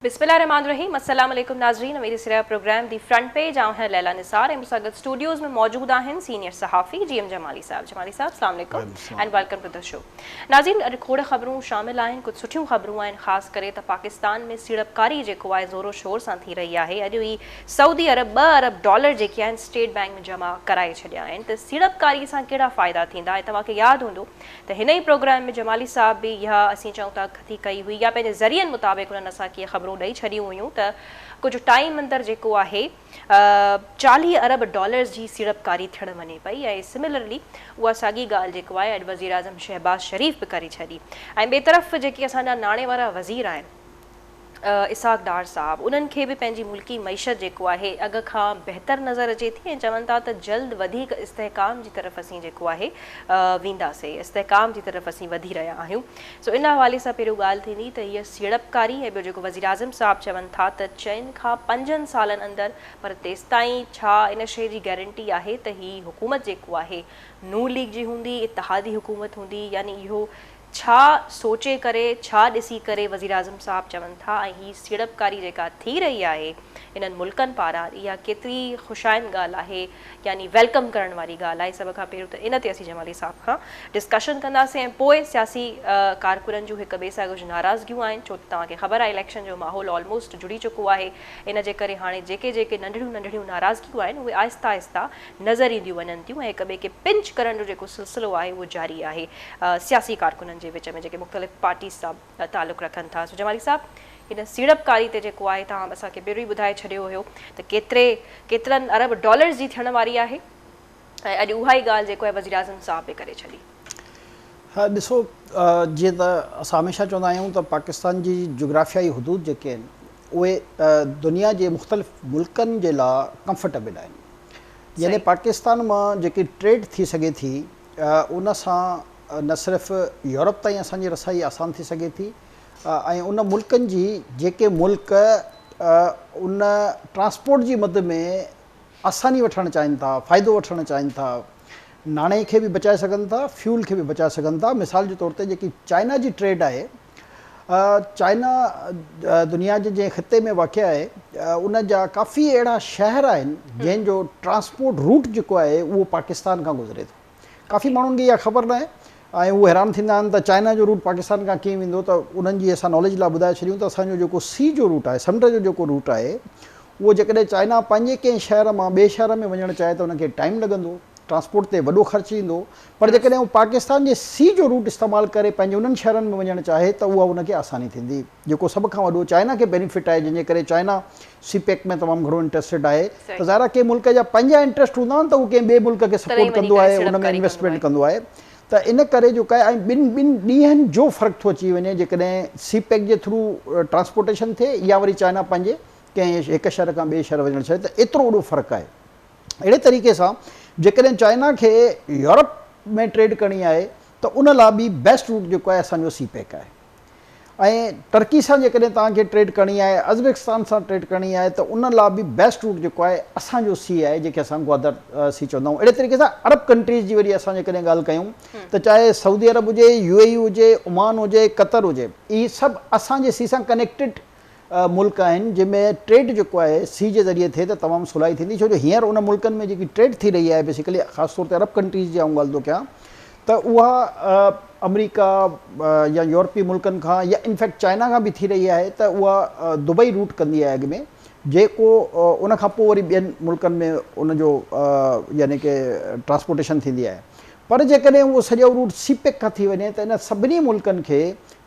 बिस्मिल्लाहिर्रहमानिर्रहीम अस्सलाम वालेकुम नाज़रीन मेरे सिरा प्रोग्राम दी फ्रंट पेज आऊं है लैला निसार मुसागत स्टूडियोज़ में मौजूद हैं सीनियर सहाफ़ी जी एम जमाली साहब अस्सलाम वालेकुम and welcome to the show. नाज़रीन खोड़ ख़बरूं शामिल आहिनि, कुछ सुठियूं ख़बरूं आहिनि, ख़ासि करे त पाकिस्तान में सीड़पकारी जेको आहे ज़ोरो शोर सां थी रही आहे। अॼु ई सऊदी अरब $2 अरब जेके आहिनि स्टेट बैंक में जमा कराए छॾिया आहिनि। त सीड़पकारी सां कहिड़ा फ़ाइदा थींदा ऐं तव्हांखे यादि हूंदो त हिन ई प्रोग्राम में जमाली साहब बि इहा असीं चऊं था कथी कई हुई या पंहिंजे ज़रियनि मुताबिक़ उन्हनि असांखे ख़बरूं ॾेई छॾियूं हुयूं त कुछ टाइम अंदर जेको आहे $40 अरब जी सीड़पकारी थियण वञे पई ऐं सिमिलरली उहा साॻी ॻाल्हि जेको आहे अॼु वज़ीर आज़म शहबाज़ शरीफ़ बि करे छॾी। ऐं ॿिए तरफ़ जेके असांजा नाणे वारा वज़ीर आहिनि इसाक डार साहब, उन्हनि खे बि पंहिंजी मुल्की मईशत जेको आहे अॻ खां बहितर नज़र अचे थी ऐं चवनि था त जल्द वधीक इस्तेहकाम जी तरफ़ असीं जेको आहे वेंदासीं, इस्तेहकाम जी तरफ़ असीं वधी रहिया आहियूं। सो इन हवाले सां पहिरियों ॻाल्हि थींदी त हीअ सीड़पकारी ऐं ॿियो जेको वज़ीर आज़म साहब चवनि था त 4 खां 5 सालनि अंदरि, पर तेसिताईं छा इन शइ जी गारंटी आहे त हीअ हुकूमत जेको आहे नून लीग जी हूंदी, इत्तेहादी हुकूमत हूंदी, यानी इहो छा सोचे करे छा ॾिसी करे वज़ीर आज़म साहब चवनि था ऐं हीअ सीड़पकारी जेका थी रही आहे इन्हनि मुल्कनि पारां इहा केतिरी ख़ुशाइनि ॻाल्हि आहे, यानी वेलकम करण वारी ॻाल्हि आहे। सभ खां पहिरियों त इन ते असीं जमाली साहब खां डिस्कशन कंदासीं ऐं पोइ सियासी कारकुननि जूं हिक ॿिए सां कुझु नाराज़गियूं आहिनि, छो त तव्हांखे ख़बर आहे इलेक्शन जो माहौल ऑलमोस्ट जुड़ी चुको आहे। इन जे करे हाणे जेके जेके नंढड़ियूं नंढड़ियूं नाराज़गियूं आहिनि उहे आहिस्ता आहिस्ता नज़र ईंदियूं वञनि थियूं ऐं हिक ॿिए खे पिंच करण जो जेको सिलसिलो आहे उहो जारी आहे सियासी कारकुननि जे विच में जेके मुख़्तलिफ़ पार्टी सां तालुक़ु रखनि था। सो जमाली साहब, इन सीड़पकारी ते जेको आहे तव्हां असांखे पहिरियों ई ॿुधाए छॾियो हुयो त केतिरनि अरब डॉलर्स जी थियण वारी आहे ऐं अॼु उहा ई ॻाल्हि जेको आहे वज़ीर आज़म साहब बि करे छॾी। हाँ ॾिसो, जीअं त असां हमेशह चवंदा आहियूं त पाकिस्तान जी जोग्राफियाई हदूद जेके आहिनि उहे दुनिया जे मुख़्तलिफ़ मुल्कनि जे लाइ कंफर्टेबल आहिनि। यानी पाकिस्तान मां जेकी ट्रेड थी सघे थी उन सां न सिर्फ़ु यूरोप ताईं असांजी रसाई आसान थी सघे थी ऐं उन मुल्कनि जी जेके मुल्क उन ट्रांसपोर्ट जी मद में आसानी वठणु चाहिनि था, फ़ाइदो वठणु चाहिनि था, नाणे खे बि बचाए सघनि था, फ्यूल खे बि बचाए सघनि था। मिसाल जे तौर ते जेकी चाइना जी ट्रेड आहे, चाइना दुनिया जे जंहिं ख़िते में वाक़िआ आहे उन जा काफ़ी अहिड़ा शहर आहिनि जंहिंजो ट्रांसपोर्ट रूट जेको आहे उहो पाकिस्तान खां गुज़रे थो। काफ़ी माण्हुनि खे इहा ख़बर न आहे ऐं उहे हैरान थींदा आहिनि त चाइना जो रूट पाकिस्तान खां कीअं वेंदो, त उन्हनि जी असां नॉलेज लाइ ॿुधाए छॾियूं त असांजो जेको सी जो रूट आहे, समुंड जो जेको रूट आहे, उहो जेकॾहिं चाइना पंहिंजे कंहिं शहर मां ॿिए शहर में वञणु चाहे त उनखे टाइम लॻंदो, ट्रांसपोर्ट ते वॾो ख़र्चु ईंदो, पर जेकॾहिं उहो पाकिस्तान जे सी जो रूट इस्तेमालु करे पंहिंजे उन्हनि शहरनि में वञणु चाहे त उहा उनखे आसानी थींदी, जेको सभ खां वॾो चाइना खे बेनिफिट आहे, जंहिंजे करे चाइना सीपेक में तमामु घणो इंट्रस्टेड आहे। त ज़ाहिर आहे कंहिं मुल्क जा पंहिंजा इंट्रस्ट हूंदा आहिनि त उहो कंहिं ॿिए मुल्क खे सपोर्ट कंदो आहे, उन में इन्वेस्टमेंट कंदो आहे। त इन करे जेको आहे ऐं ॿिनि ॾींहंनि जो फ़र्क़ु थो अची वञे जेकॾहिं सीपेक जे थ्रू ट्रांसपोर्टेशन थिए या वरी चाइना पंहिंजे कंहिं हिकु शहर खां ॿिए शहर वञणु चाहे, त एतिरो वॾो फ़र्क़ु आहे। अहिड़े तरीक़े सां जेकॾहिं चाइना खे यूरोप में ट्रेड करणी आहे त उन लाइ बि बेस्ट रूट जेको आहे असांजो सीपेक आहे। ऐं टर्की सां जेकॾहिं तव्हांखे ट्रेड करणी आहे, अज़बेकिस्तान सां ट्रेड करणी आहे त उन लाइ बि बेस्ट रूट जेको आहे असांजो सी आहे, जेके असां ग्वादर सी चवंदा आहियूं। अहिड़े तरीक़े सां अरब कंट्रीज़ जी वरी असां जेकॾहिं ॻाल्हि कयूं त चाहे सऊदी अरब हुजे, UAE हुजे, ओमान हुजे, कतर हुजे, इहे सभु असांजे सी सां कनेक्टेड मुल्क आहिनि जंहिंमें ट्रेड जेको आहे सी जे ज़रिए थिए त तमामु सवलाई थींदी, छो जो हींअर उन मुल्कनि में जेकी ट्रेड थी रही आहे बेसिकली ख़ासि तौर ते अरब कंट्रीज़ जी आऊं ॻाल्हि थो कयां त उहा अमरीका या यूरोपी मुल्कनि खां या इनफैक्ट चाइना खां बि थी रही आहे त उहा दुबई रूट कंदी आहे अॻ में, जेको उन खां पोइ वरी ॿियनि मुल्कनि में उनजो यानी कि ट्रांसपोर्टेशन थींदी आहे। पर जेकॾहिं उहो सॼो रूट सीपेक खां थी वञे त इन सभिनी मुल्कनि खे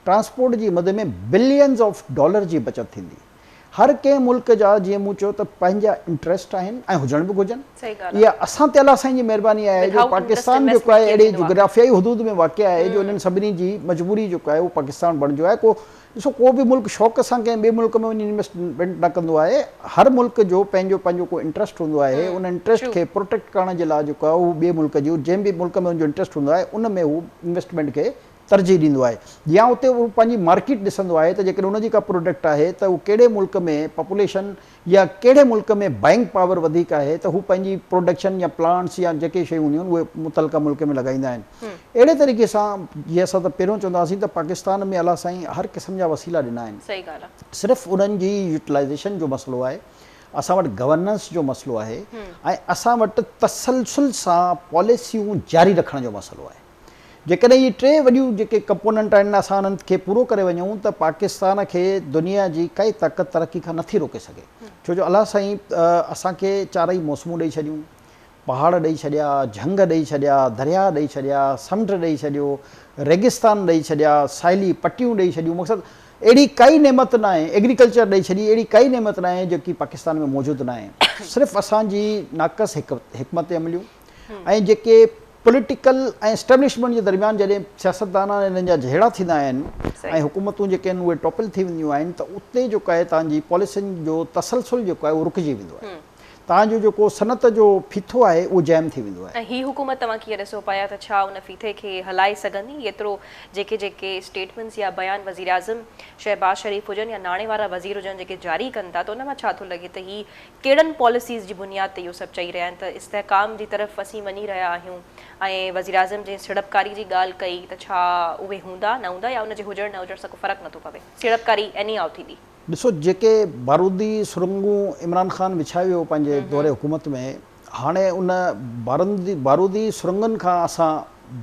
ट्रांसपोर्ट जी मद में बिलियंस ऑफ डॉलर जी बचत थींदी। हर कंहिं मुल्क जा जीअं मूं चयो त पंहिंजा इंट्रस्ट आहिनि ऐं हुजण बि घुरिजनि। इहा असां ते अलाह साईं जी महिरबानी आहे जो पाकिस्तान जेको आहे अहिड़ी जोग्राफियाई हदूद में वाक़िआ आहे जो इन्हनि सभिनी जी मजबूरी जेको आहे उहो पाकिस्तान बणिजो आहे। ॾिसो, को बि मुल्क शौक़ सां कंहिं ॿिए मुल्क में वञी इन्वेस्टमेंट न कंदो आहे। हर मुल्क जो पंहिंजो पंहिंजो को इंट्रस्ट हूंदो आहे, उन इंट्रस्ट खे प्रोटेक्ट करण जे लाइ जेको आहे उहो ॿिए मुल्क जो जंहिं बि मुल्क में उनजो इंट्रस्ट हूंदो आहे उन में हू इन्वेस्टमेंट खे तरजीह ॾींदो आहे या उते उहो पंहिंजी मार्केट ॾिसंदो आहे त जेकॾहिं उनजी का प्रोडक्ट आहे त उहो कहिड़े मुल्क में पॉपुलेशन या कहिड़े मुल्क में बाइंग पावर वधीक आहे त हू पंहिंजी प्रोडक्शन या प्लांट्स या जेके शयूं हूंदियूं आहिनि उहे मुतलका मुल्क में लॻाईंदा आहिनि। अहिड़े तरीक़े सां जीअं असां त पहिरियों चवंदा हुआसीं त पाकिस्तान में अलाह साईं हर क़िस्म जा वसीला ॾिना आहिनि। सही ॻाल्हि आहे। सिर्फ़ु उन्हनि जी यूटिलाइज़ेशन जो मसइलो आहे, असां वटि गवर्नेंस जो मसइलो आहे ऐं असां वटि तसलसुल सां पॉलिसियूं जारी रखण जो मसइलो आहे। जेकॾहिं इहे टे वॾियूं जेके कंपोनेंट आहिनि असां उन्हनि खे पूरो करे वञूं त पाकिस्तान खे दुनिया जी काई ताक़त तरक़ी खां नथी रोके सघे। छो जो अलाह साईं असांखे चारई मौसमूं ॾेई छॾियूं, पहाड़ ॾेई छॾिया, झंग ॾेई छॾिया, दरिया ॾेई छॾिया, समुंड ॾेई छॾियो, रेगिस्तान ॾेई छॾिया, साइली पटियूं ॾेई छॾियूं। मक़सदु अहिड़ी काई नेमत न आहे, एग्रीकल्चर ॾेई छॾी, अहिड़ी काई नेमत न आहे जेकी पाकिस्तान में मौजूदु न आहे। सिर्फ़ु असांजी नाक़स हिकमत अमलियूं ऐं जेके पॉलिटिकल ऐं एस्टेब्लिशमेंट जे दरमियान जॾहिं सियासतदान हिननि जा जहिड़ा थींदा आहिनि ऐं हुकूमतूं जेके आहिनि उहे टॉपल थी वेंदियूं आहिनि त उते जेको आहे तव्हांजी पॉलिसियुनि जो तसलसुल जेको आहे उहो रुकिजी वेंदो आहे। तव्हांजो जेको सनत जो फीथो आहे उहो जैम थी वेंदो आहे। ऐं ही हुकूमत तव्हां कीअं ॾिसो पिया त छा उन फीथे खे हलाए सघंदी? एतिरो जेके जेके स्टेटमेंट्स या बयान वज़ीर आज़म शहबाज शरीफ़ हुजनि या नाणे वारा वज़ीर हुजनि जेके जारी कनि था, त उन मां छा थो लॻे त ही कहिड़नि पॉलिसीज़ जी बुनियाद ते इहो सभु चई रहिया आहिनि त इस्तेहकाम जी तरफ़ असीं वञी रहिया आहियूं? ऐं वज़ीर आज़म जे सीड़पकारी जी ॻाल्हि कई त छा उहे हूंदा न हूंदा या उनजे हुजण न हुजण सां को फ़र्क़ु नथो पवे? सीड़पकारी एनी आउं थींदी। ॾिसो, जेके बारूदी सुरंगूं इमरान ख़ान विछाए वियो पंहिंजे दौरे हुकूमत में, हाणे उन बारूदी सुरंगनि खां असां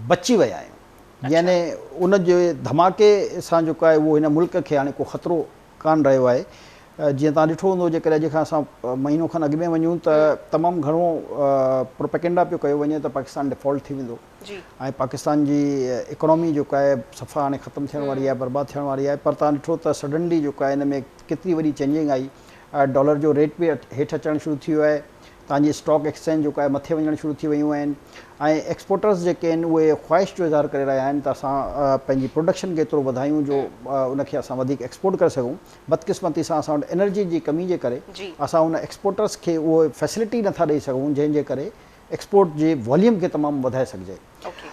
बची विया आहियूं। यानी उन जे धमाके सां जेको आहे उहो हिन मुल्क खे हाणे को ख़तरो कान रहियो आहे। जीअं तव्हां ॾिठो हूंदो जेकॾहिं अॼु खां असां महीनो खनि अॻु में वञूं त तमामु घणो प्रोपेगेंडा पियो कयो वञे त पाकिस्तान डिफॉल्ट थी वेंदो ऐं पाकिस्तान जी इकोनॉमी जेको आहे सफ़ा हाणे ख़तमु थियण वारी आहे, बर्बादु थियण वारी आहे। पर तव्हां ॾिठो त सडनली जेको आहे हिन में केतिरी वॾी चेंजिंग आई। डॉलर जो रेट बि हेठि अचणु शुरू थी वियो आहे, तव्हांजी स्टॉक एक्सचेंज जेको आहे मथे वञणु शुरू थी वियूं आहिनि ऐं एक्सपोर्टर्स जेके आहिनि उहे ख़्वाहिश जो इज़हार करे रहिया आहिनि त असां पंहिंजी प्रोडक्शन खे एतिरो वधायूं जो उनखे असां वधीक एक्सपोर्ट करे सघूं। बदकिस्मती सां असां वटि एनर्जी जी कमी जे करे असां उन एक्सपोर्टर्स खे उहो फैसिलिटी नथा ॾेई सघूं जंहिंजे करे एक्सपोर्ट जे वॉल्यूम खे तमामु वधाए सघिजे।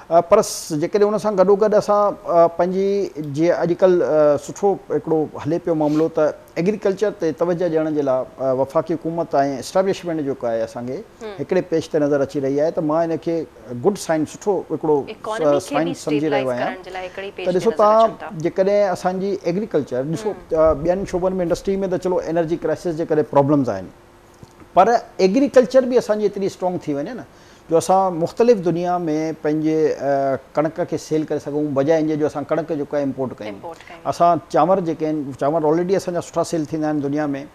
पर जेकॾहिं उन सां गॾोगॾु असां पंहिंजी जीअं अॼुकल्ह सुठो हिकिड़ो हले पियो मामिलो त एग्रीकल्चर ते तवजह ॾियण जे लाइ वफ़ाक़ी हुकूमत ऐं एस्टेब्लिशमेंट जेको आहे असांखे हिकिड़े पेज ते नज़र अची रही आहे त मां हिनखे गुड साइन सुठो हिकिड़ो साइन सम्झी रहियो आहियां। त ॾिसो, तव्हां जेकॾहिं असांजी एग्रीकल्चर ॾिसो, ॿियनि शोबनि में इंडस्ट्री में त चलो एनर्जी क्राइसिस जे करे प्रॉब्लम्स आहिनि, पर एग्रीकल्चर बि असांजी एतिरी स्ट्रॉन्ग थी वञे न जो असां मुख़्तलिफ़ दुनिया में पंहिंजे कणक खे सेल करे सघूं, बजाए इन जो असां कणक जेको आहे इम्पोर्ट कयूं। असां चांवर जेके आहिनि, चांवर ऑलरेडी असांजा सुठा सेल थींदा आहिनि दुनिया में,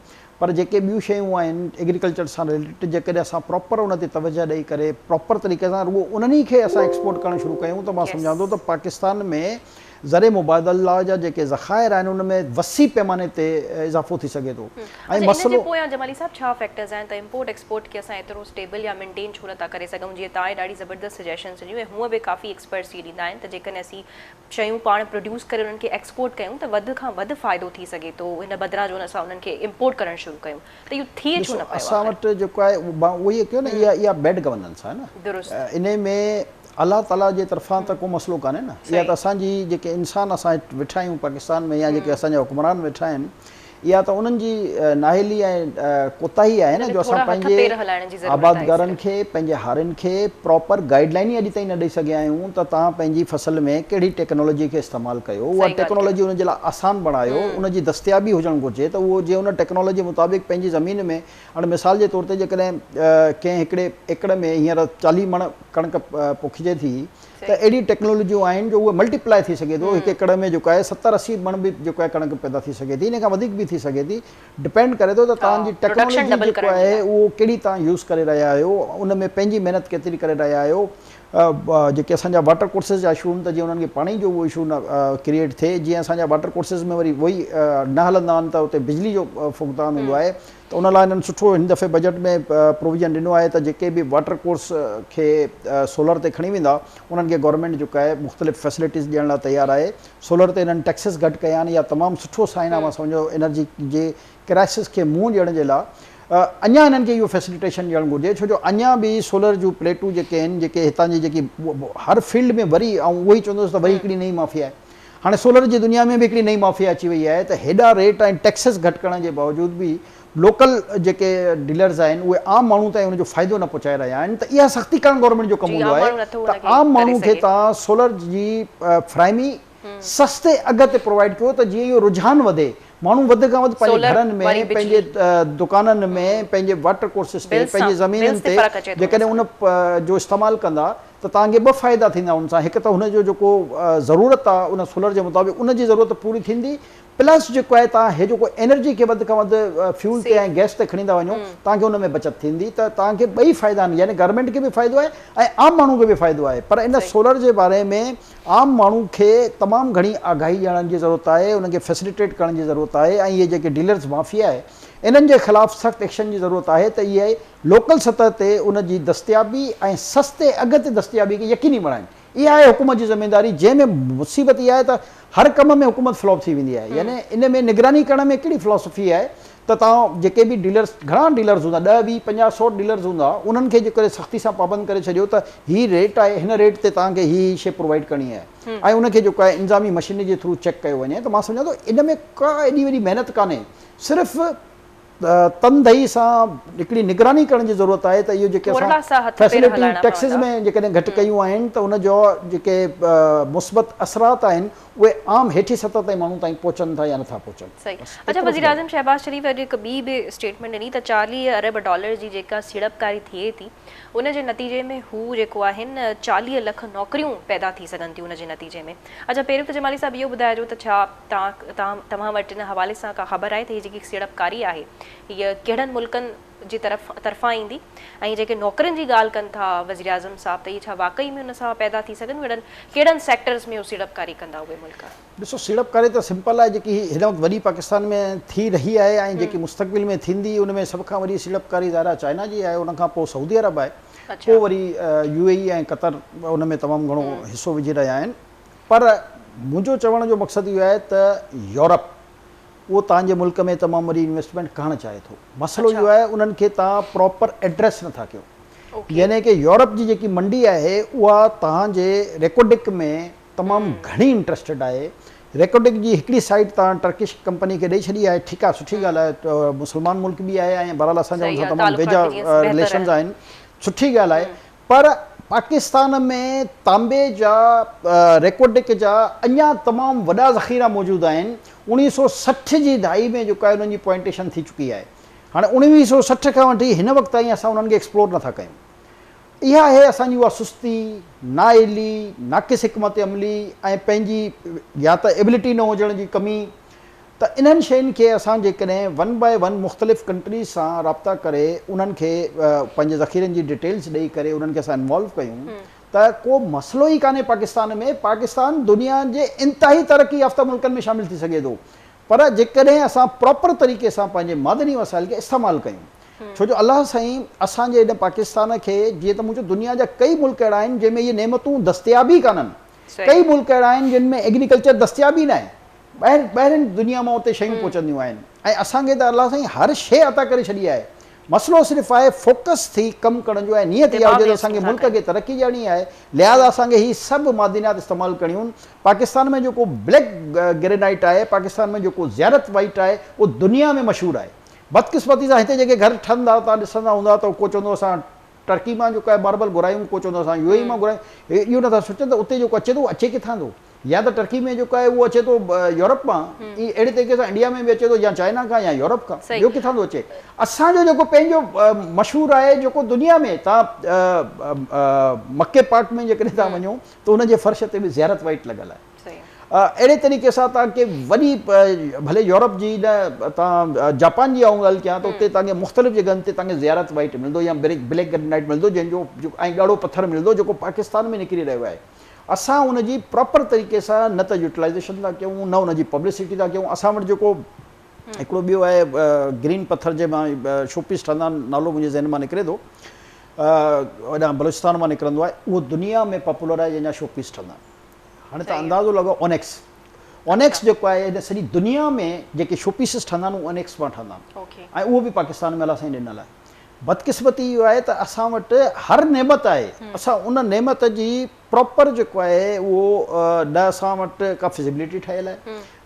पर जेके ॿियूं शयूं आहिनि एग्रीकल्चर सां रिलेटेड, जेकॾहिं असां प्रॉपर उन ते तवजह ॾेई करे प्रॉपर तरीक़े सां रुॻो उन्हनि खे असां एक्सपोर्ट करणु शुरू कयूं त मां सम्झां थो त पाकिस्तान में ज़रे मुबादला जा जेके ज़ख़ाइर आहिनि उन में वसी पैमाने ते इज़ाफ़ो थी सघे थो। ऐं मसइलो पोयां जमाली साहब छा फैक्टर्स आहिनि त इंपोर्ट एक्सपोर्ट खे असां एतिरो स्टेबल या मेंटेन छो नथा करे सघूं? जीअं तव्हां ॾाढी ज़बरदस्त सजेशन्स ॾिनियूं ऐं हूअं बि काफ़ी एक्सपर्ट्स इहे ॾींदा आहिनि त जेकॾहिं असीं शयूं पाण प्रोड्यूस करे उन्हनि खे एक्सपोर्ट कयूं त वधि खां वधि फ़ाइदो थी सघे थो, हिन बदिरां जो असां उन्हनि खे इम्पोर्ट करणु शुरू कयूं त इहो थिए छो न पियो? असां वटि जेको आहे उहो ई कयो न, इहा बैड गवर्नेंस आहे न। दुरुस्त। इन में अलाह ताला जे तरफ़ां त को मसइलो कान्हे न, इहा त असांजी जेके इंसान असां वेठा आहियूं पाकिस्तान में या जेके असांजा हुक्मरान वेठा आहिनि, इहा त उन्हनि जी नाहेली ऐं कोताही आहे न जो असां पंहिंजे आबादगारनि खे, पंहिंजे हारियुनि खे प्रॉपर गाइडलाइन ई अॼु ताईं न ॾेई सघिया आहियूं त तव्हां पंहिंजी फसल में कहिड़ी टेक्नोलॉजी खे इस्तेमालु कयो, उहा टेक्नोलॉजी उनजे लाइ आसान बणायो, उनजी दस्तियाबी हुजणु घुरिजे त उहो जीअं उन टेक्नोलॉजी मुताबिक़ पंहिंजी ज़मीन में, हाणे मिसाल जे तौर ते जेकॾहिं कंहिं हिकिड़े एकड़ में हींअर 40 मण कणक पोखिजे थी त अहिड़ी टेक्नोलॉजियूं आहिनि जो उहे मल्टीप्लाई थी सघे थो, हिकु एकड़ में जेको आहे 70-80 मण बि जेको आहे कणक पैदा थी सघे थी, इन खां वधीक बि थी सघे थी। डिपेंड करे थो त तव्हांजी टेक्नोलॉजी जेको आहे उहो कहिड़ी तव्हां यूज़ करे रहिया आहियो, उन में पंहिंजी महिनत केतिरी करे रहिया आहियो। जेके असांजा वाटर कोर्सिस जा इशू आहिनि त जीअं उन्हनि खे पाणी जो उहो इशू न क्रिएट थिए, जीअं असांजा वाटर कोर्सिस में वरी उहे न हलंदा आहिनि त उते बिजली जो फुक़दान हूंदो आहे, त उन लाइ हिननि सुठो हिन दफ़े बजट में प्रोविजन ॾिनो आहे त जेके बि वाटर कोर्स खे सोलर ते खणी वेंदा उन्हनि खे गवर्नमेंट जेको आहे मुख़्तलिफ़ फैसिलिटीज़ ॾियण लाइ तयारु आहे। सोलर ते हिननि टैक्सिस घटि कया आहिनि, इहा तमामु सुठो साइन आहे मां सम्झो एनर्जी जे क्राइसिस खे मुंहुं ॾियण जे लाइ। अञा हिननि खे इहो फैसिलिटेशन ॾियणु घुरिजे, छो जो अञा बि सोलर जूं प्लेटूं जेके आहिनि, जेके हितां जी जेकी हर फील्ड में वरी, ऐं उहो ई चवंदुसि त वरी हिकिड़ी नई माफ़िया आहे। हाणे सोलर जी दुनिया में बि हिकिड़ी नई माफ़िया अची वई आहे, त हेॾा रेट ऐं टैक्सिस घटि करण जे बावजूदि बि लोकल जेके डीलर्स आहिनि उहे आम माण्हू ताईं उनजो फ़ाइदो न पहुचाए रहिया आहिनि। त इहा सख़्ती करणु गवर्नमेंट जो कमु हूंदो आहे त आम माण्हू खे तव्हां सोलर जी फ्राइमी सस्ते अघ ते प्रोवाइड कयो, त जीअं इहो रुझान वधे, माण्हू वधि खां वधि पंहिंजे घरनि में, पंहिंजे दुकाननि में, पंहिंजे वाटर कोर्सिस ते, पंहिंजे ज़मीननि ते जेकॾहिं उन जो इस्तेमालु कंदा त तव्हांखे ॿ फ़ाइदा थींदा उन सां। हिकु त हुनजो जेको ज़रूरत आहे उन सोलर जे मुताबिक़ उनजी ज़रूरत पूरी थींदी, प्लस जेको आहे तव्हां हे जेको एनर्जी खे वधि खां वधि फ्यूल ते ऐं गैस ते खणी था वञो, तव्हांखे उन में बचत थींदी। त तव्हांखे ॿई फ़ाइदा आहिनि, यानी गवर्नमेंट खे बि फ़ाइदो आहे ऐं आम माण्हू खे बि फ़ाइदो आहे। पर इन सोलर जे बारे में आम माण्हू खे तमामु घणी आगाही ॾियण जी ज़रूरत आहे, उनखे फैसिलिटेट करण जी ज़रूरत आहे, ऐं इहे जेके डीलर्स माफ़िया आहे इन्हनि जे ख़िलाफ़ु सख़्तु एक्शन जी ज़रूरत आहे, त इहे लोकल सतह ते उनजी दस्तियाबी ऐं सस्ते अघ ते दस्तियाबी खे यकीनी बणाइनि। इहा आहे हुकूमत जी ज़िमेदारी, जंहिंमें मुसीबत इहा आहे त हर कम में हुकूमत फ्लॉप थी वेंदी आहे। यानी इन में निगरानी करण में कहिड़ी फिलॉसफी आहे त तव्हां जेके बि डीलर्स, घणा डीलर्स हूंदा, 10, 20, 50, 100 डीलर्स हूंदा, उन्हनि खे जेकॾहिं सख़्ती सां पाबंद करे छॾियो त हीअ रेट आहे, हिन रेट ते तव्हांखे हीअ शइ प्रोवाइड करणी आहे, ऐं उनखे जेको आहे इंतिज़ामी मशीनरी जे थ्रू चेक कयो वञे, त मां सम्झां थो इन में का एॾी वॾी महिनत कान्हे, सिर्फ़ु तनदही सां हिकिड़ी निगरानी करण जी ज़रूरत आहे। त इहो जेके असां फैसिलिटी टैक्सिस में जेकॾहिं घटि कयूं आहिनि त उनजो जेके मुस्बत असरात आहिनि उहे आम हेठी सतह ताईं माण्हू ताईं पहुचनि था या नथा पहुचनि। सही। अच्छा, वज़ीर आज़म शहबाज शरीफ़ अॼु हिकु ॿी बि स्टेटमेंट ॾिनी त $40 अरब जी जेका सीड़पकारी थिए थी उनजे नतीजे में हू जेको आहिनि 40 लख नौकरियूं पैदा थी सघनि थियूं उनजे नतीजे में। अच्छा, पहिरियों त जमाली साहिबु इहो ॿुधाइजो त छा तव्हां वटि इन हवाले सां का ख़बर आहे त हीअ जेकी सीड़पकारी आहे हीअ कहिड़नि मुल्कनि जी तरफ़ां ईंदी, ऐं जेके नौकरियुनि जी ॻाल्हि कनि था वज़ीर आज़म साहिबु, त इहे छा वाक़ई में उन सां पैदा थी सघनि, कहिड़नि सेक्टर्स में उहो सीड़पकारी कंदा उहे मुल्क? ॾिसो, सीड़पकारी त सिंपल आहे, जेकी हिन वक़्तु वॾी पाकिस्तान में थी रही आहे ऐं जेकी मुस्तक़बिल में थींदी, उन में सभ खां वॾी सीड़पकारी ज़ाहिर चाइना जी आहे, उनखां पोइ सऊदी अरब आहे, पोइ वरी UAE ऐं क़तर उन में तमामु घणो हिसो विझी रहिया आहिनि। पर मुंहिंजो चवण जो मक़सदु इहो आहे त यूरोप उहो तव्हांजे मुल्क में तमामु वॾी इन्वेस्टमेंट करणु चाहे थो। मसइलो इहो आहे उन्हनि खे तव्हां प्रॉपर एड्रेस नथा कयो, यानी कि यूरोप जी जेकी मंडी आहे उहा तव्हांजे रेकोडिक में तमामु घणी इंट्रस्टेड आहे। रेकोडिक जी हिकिड़ी साइट तव्हां टर्किश कंपनी खे ॾेई छॾी आहे, ठीकु आहे, सुठी ॻाल्हि आहे, मुस्लमान मुल्क बि आहे ऐं बहरहाल असांजा हुन सां तमामु वेझा रिलेशन्स आहिनि, सुठी ॻाल्हि आहे। पर पाकिस्तान में तांबे जा रेकोडिक जा अञा तमामु वॾा ज़ख़ीरा मौजूदु आहिनि। 1960 जी दहाई में जेको आहे उन्हनि जी पॉइंटेशन थी चुकी आहे। हाणे 1960 खां वठी हिन वक़्त ताईं असां उन्हनि खे एक्सप्लोर नथा कयूं। इहा आहे असांजी उहा सुस्ती, नाइली, नाक़िस हिकमत अमली ऐं पंहिंजी या त एबिलिटी न हुजण जी कमी। त इन्हनि शयुनि खे असां जेकॾहिं 1 बाय 1 मुख़्तलिफ़ कंट्रीज़ सां राब्ता करे उन्हनि खे पंहिंजे ज़ख़ीरनि जी डिटेल्स ॾेई करे उन्हनि खे असां इन्वॉल्व कयूं त को मसइलो ई कान्हे पाकिस्तान में। पाकिस्तान दुनिया जे इंतिहाई तरक़ी याफ़्ता मुल्कनि में शामिलु थी सघे थो, पर जेकॾहिं असां प्रॉपर तरीक़े सां पंहिंजे मादनी वसाइल खे इस्तेमालु कयूं। छो जो अलाह साईं असांजे हिन पाकिस्तान खे, जीअं त मुंहिंजो दुनिया जा कई मुल्क अहिड़ा आहिनि जंहिंमें इहे नेमतूं दस्तियाबी कान्हनि, कई मुल्क अहिड़ा आहिनि जिन में एग्रीकल्चर दस्तियाबी न आहे, ॿाहिरि दुनिया मां उते शयूं पहुचंदियूं आहिनि, ऐं असांखे त अलाह साईं हर शइ अता करे छॾी आहे। मसइलो सिर्फ़ु आहे फोकस थी कमु करण जो आहे, नियत इहा हुजे त असांखे मुल्क खे तरक़ी ॾियणी आहे, लिहाज़ा असांखे हीअ सभु मादिनियात इस्तेमालु करणियूं। पाकिस्तान में जेको ब्लैक ग्रेनाइट आहे, पाकिस्तान में जेको ज़ियारत वाइट आहे, उहो दुनिया में मशहूरु आहे। बदकिस्मती सां हिते जेके घर ठहंदा तव्हां ॾिसंदा हूंदा त को चवंदो असां टर्की मां जेको आहे मार्बल घुरायूं, को चवंदो असां UAE मां घुरायूं। इहो नथा सोचनि त उते जेको अचे थो अचे किथां थो, या त टर्की में जेको आहे उहो अचे थो यूरोप मां, अहिड़े तरीक़े सां इंडिया में बि अचे थो या चाइना खां या यूरोप खां, ॿियो किथां थो अचे। असांजो जेको पंहिंजो मशहूरु आहे, जेको दुनिया में तव्हां मके पाक में जेकॾहिं तव्हां वञो त उनजे फर्श ते बि ज़ियारत वाइट लॻल आहे। अहिड़े तरीक़े सां तव्हांखे वॾी, भले यूरोप जी न, तव्हां जापान जी ॻाल्हि कयां त उते तव्हांखे मुख़्तलिफ़ जॻहनि ते तव्हांखे ज़ियारत वाइट मिलंदो या ब्लैक ग्रेनाइट मिलंदो, जंहिंजो ऐं ॻाढ़ो पथर मिलंदो जेको पाकिस्तान में निकिरी रहियो आहे। असां उनजी प्रॉपर तरीक़े सां न त यूटिलाइज़ेशन था कयूं, न उनजी पब्लिसिटी था कयूं। असां वटि जेको हिकिड़ो ॿियो आहे ग्रीन पथर जे मां शोपीस ठहंदा, नालो मुंहिंजे ज़हन मां निकिरे थो, होॾां बलूचिस्तान मां निकिरंदो आहे, उहो दुनिया में पॉपुलर आहे जंहिंजा शोपीस ठहंदा। हाणे तव्हां अंदाज़ो लॻाओ, ओनेक्स जेको आहे हिन सॼी दुनिया में जेके शो पीसिस ठहंदा आहिनि उहे ओनेक्स मां ठहंदा आहिनि ऐं उहो बि पाकिस्तान में अलाह साईं ॾिनल आहे। बदकिस्मती इहो आहे त असां वटि हर नेमत आहे, असां उन नेमत जी प्रॉपर जेको आहे उहो न असां वटि का फिज़िबिलिटी ठहियल आहे,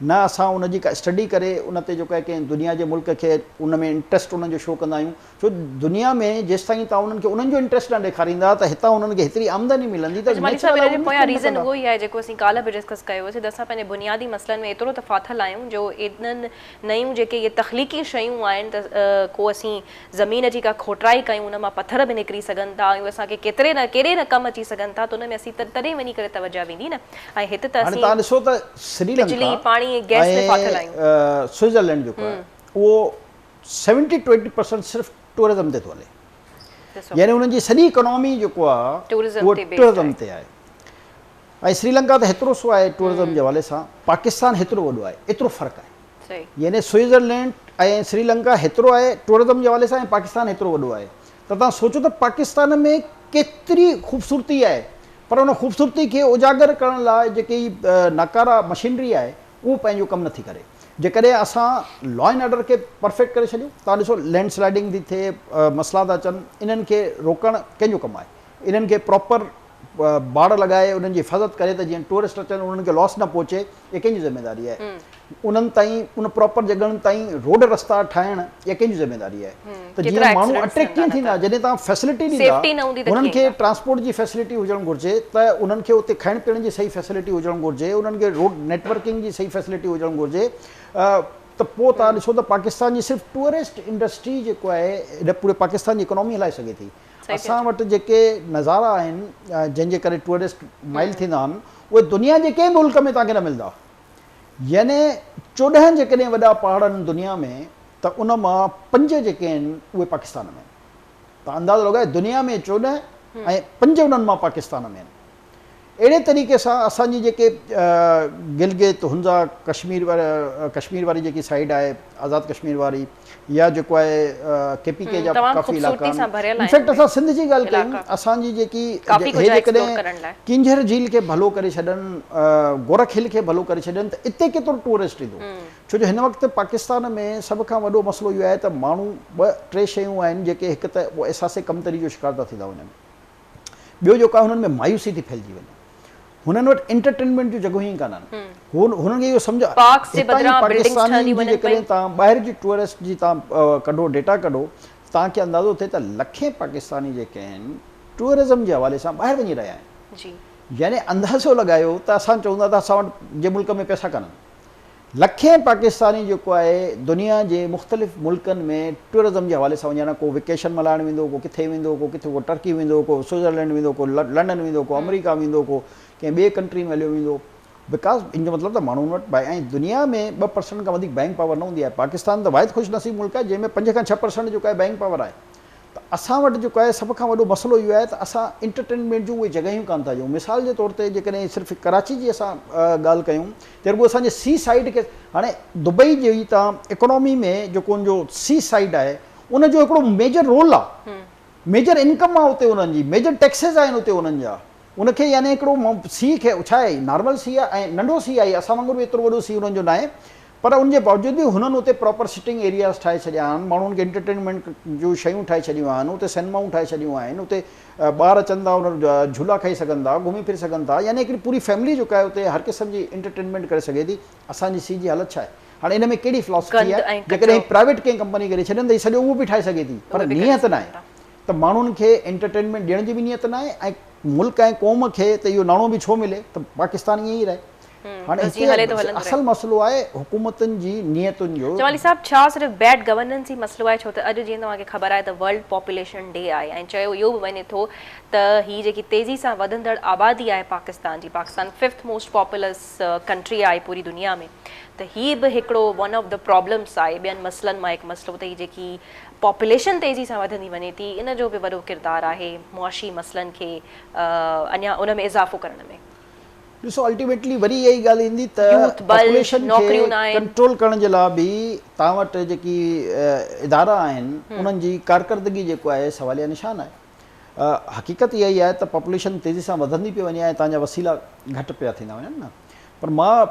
न असां उनजी का स्टडी करे उन ते जेको आहे कंहिं दुनिया जे मुल्क खे उन में इंट्रस्ट उन्हनि जो शो कंदा आहियूं। छो दुनिया में जेसि ताईं तव्हां उन्हनि खे उन्हनि जो इंट्रस्ट न ॾेखारींदा त हितां उन्हनि खे हेतिरी आमदनी मिलंदी त रीज़न उहो ई आहे जेको असीं काल्ह बि डिस्कस कयोसीं त असां पंहिंजे बुनियादी मसइलनि में एतिरो त फाथल आहियूं जो एॾनि नयूं जेके इहे तख़लीक़ी शयूं आहिनि त को असीं ज़मीन जी का खोटराई कयूं उन मां पथर बि निकिरी सघनि था, ऐं असांखे केतिरे न कहिड़े न कमु अची सघनि था, त उन में असीं तॾहिं वञी करे तवजा वेंदी न। ऐं हिते त असीं तव्हां ॾिसो त श्रीलंका पाणी गैस में फाथल आहियूं। स्विट्ज़रलैंड जेको आहे उहो 70-20% सिर्फ़ु टूरिज़म ते थो हले, यानी उन्हनि जी सॼी इकोनॉमी जेको आहे उहो टूरिज़म ते आहे। ऐं श्रीलंका त हेतिरो सो आहे टूरिज़म जे हवाले सां, पाकिस्तान हेतिरो वॾो आहे, एतिरो फ़र्क़ु आहे। यानी स्विट्ज़रलैंड ऐं श्रीलंका हेतिरो आहे टूरिज़म जे हवाले सां ऐं पाकिस्तान हेतिरो वॾो आहे। त तव्हां सोचो त पाकिस्तान में केतिरी ख़ूबसूरती आहे, पर उन ख़ूबसूरती खे उजागर करण लाइ जेकी नकारा मशीनरी आहे उहो पंहिंजो कमु नथी करे। जेकॾहिं असां लॉ एंड ऑर्डर खे परफेक्ट करे छॾियूं, तव्हां ॾिसो लैंड स्लाइडिंग थी थिए, मसइला था अचनि, इन्हनि खे रोकणु कंहिंजो कमु आहे? इन्हनि खे प्रॉपर बाड़ लॻाए उन्हनि जी हिफ़ाज़त करे त जीअं टूरिस्ट अचनि उन्हनि खे लॉस न पहुचे, इहा कंहिंजी ज़िमेदारी आहे? उन्हनि ताईं उन प्रॉपर जॻहियुनि ताईं रोड रस्ता ठाहिणु इहा कंहिंजी ज़िमेदारी आहे? त जीअं माण्हू अट्रैक्ट कीअं थींदा? जॾहिं तव्हां फैसिलिटी ॾींदा, उन्हनि खे ट्रांसपोर्ट जी फैसिलिटी हुजणु घुरिजे, त उन्हनि खे उते खाइण पीअण जी सही फैसिलिटी हुजणु घुरिजे, उन्हनि खे रोड नेटवर्किंग जी सही फैसिलिटी हुजणु घुरिजे, त पोइ तव्हां ॾिसो त पाकिस्तान जी सिर्फ़ु टूरिस्ट इंडस्ट्री जेको आहे हिन पूरे पाकिस्तान जी इकोनॉमी हलाए सघे थी। असां वटि जेके नज़ारा आहिनि जंहिंजे करे टूरिस्ट माइल थींदा आहिनि उहे दुनिया जे कंहिं मुल्क में तव्हांखे न मिलंदा। यानी 14 जेकॾहिं वॾा पहाड़ आहिनि दुनिया में त उन मां 5 जेके आहिनि उहे पाकिस्तान में आहिनि। तव्हां अंदाज़ो लॻाए दुनिया में 14 ऐं 5 उन्हनि मां पाकिस्तान में आहिनि। अहिड़े तरीक़े सां असांजी जेके गिलगित हुंज़ा कश्मीर वारी जेकी साइड आहे आज़ाद कश्मीर वारी, या जेको आहे KPK जा काफ़ी इलाइक़ा, इनफैक्ट असां सिंध जी ॻाल्हि कयूं, असांजी जेकी जेकॾहिं किंजर झील खे भलो करे छॾनि, गोरख हिल खे भलो करे छॾनि, त इते केतिरो टूरिस्ट ईंदो? छो जो हिन वक़्तु पाकिस्तान में सभ खां वॾो मसइलो इहो आहे त माण्हू 2-3 शयूं आहिनि जेके हिकु त उहो अहसासे कमतरी जो शिकार था थींदा वञनि, ॿियो जेको आहे हुननि में मायूसी थी फैलिजी वञे, हुननि वटि एंटरटेनमेंट जूं जॻहियूं ई कान आहिनि। हुननि खे इहो सम्झ पाकिस्तानी जी जेकॾहिं तव्हां ॿाहिरि जी टूरिस्ट जी तव्हां कढो डेटा कढो, तव्हांखे अंदाज़ो थिए त लखे पाकिस्तानी जेके आहिनि टूरिज़म जे हवाले सां ॿाहिरि वञी रहिया आहिनि। यानी अंदाज़ो लॻायो त असां चवंदा त असां वटि जे मुल्क में पैसा कान आहिनि। लखे पाकिस्तानी जेको आहे दुनिया जे मुख़्तलिफ़ मुल्कनि में टूरिज़म जे हवाले सां वञणु, को वेकेशन मल्हाइणु वेंदो, को किथे वेंदो, को किथे को टर्की वेंदो, को स्विट्ज़रलैंड वेंदो, को लंडन वेंदो, को अमेरिका वेंदो, को कंहिं ॿिए कंट्री में हलियो वेंदो। बिकॉज़ इन जो मतिलबु त माण्हुनि वटि ऐं दुनिया में 2% खां वधीक बैंक पावर न हूंदी आहे। पाकिस्तान त वाहिद ख़ुशि नसीब मुल्क आहे जंहिंमें 5 खां 6% जेको आहे बैंक पावर आहे। त असां वटि जेको आहे सभ खां वॾो मसइलो इहो आहे त असां एंटरटेनमेंट जूं उहे जॻहियूं कान था ॾियूं। मिसाल जे तौर ते जेकॾहिं सिर्फ़ु कराची जी असां ॻाल्हि कयूं त रुॻो असांजे सी साइड खे, हाणे दुबई जी तव्हां इकोनॉमी में जेको उनजो सी साइड आहे उनजो हिकिड़ो मेजर रोल आहे, मेजर इनकम आहे उते उन्हनि जी, मेजर टैक्सिस आहिनि उते उन्हनि जा। उनखे यानी हिकिड़ो सी खे छा आहे नॉर्मल सी आहे ऐं नंढो सी आहे, असां वांगुरु एतिरो वॾो सी उन्हनि जो न आहे, पर उनजे बावजूदि बि हुननि उते प्रॉपर सिटिंग एरियाज़ ठाहे छॾिया आहिनि, माण्हुनि खे एंटरटेनमेंट जूं शयूं ठाहे छॾियूं आहिनि, उते सिनेमाऊं ठाहे छॾियूं आहिनि, उते ॿार अचनि था उन झूला खाई सघनि था, घुमी फिरी सघनि था, यानी हिकिड़ी पूरी फैमिली जेका आहे उते हर क़िस्म जी एंटरटेनमेंट करे सघे थी। असांजी सी जी हालत छा आहे? हाणे इन में कहिड़ी फिलॉसफी आहे? जेकॾहिं प्राइवेट कंहिं कंपनी करे छॾनि त ही सॼो उहो बि ठाहे सघे थी, पर नियत न आहे त माण्हुनि खे एंटरटेनमेंट ॾियण जी बि नियत न आहे ऐं मुल्क ऐं क़ौम खे त इहो नाणो बि छो मिले त पाकिस्तान ईअं ई रहे। हाणे असल मसइलो आहे हुकूमतुनि जी नियतुनि जो। जमाली साहब, छा सिर्फ़ु बैड गवर्नेंस ही मसइलो आहे? छो त अॼु जीअं तव्हांखे ख़बर आहे त वर्ल्ड पॉपुलेशन डे आहे ऐं चयो इहो बि वञे थो त हीअ जेकी तेज़ी सां वधंदड़ आबादी आहे पाकिस्तान जी, Pakistan 5th most populous country आहे पूरी दुनिया में, त हीअ बि हिकिड़ो वन ऑफ द प्रॉब्लम्स आहे। ॿियनि मसइलनि मां हिकु मसइलो त हीअ जेकी पॉपुलेशन तेज़ी सां वधंदी वञे थी, इन जो बि वॾो किरदारु आहे मुआशी मसइलनि खे अञा उन में इज़ाफ़ो करण में। ॾिसो अल्टीमेटली वरी इहा ई ॻाल्हि ईंदी त पॉपुलेशन खे कंट्रोल करण जे लाइ बि तव्हां वटि जेकी इदारा आहिनि उन्हनि जी कारकर्दगी जेको आहे सवालिया निशान आहे। हक़ीक़त इहा ई आहे त पॉपुलेशन तेज़ी सां वधंदी पई वञे ऐं तव्हांजा वसीला घटि पिया थींदा वञनि न, पर पर मां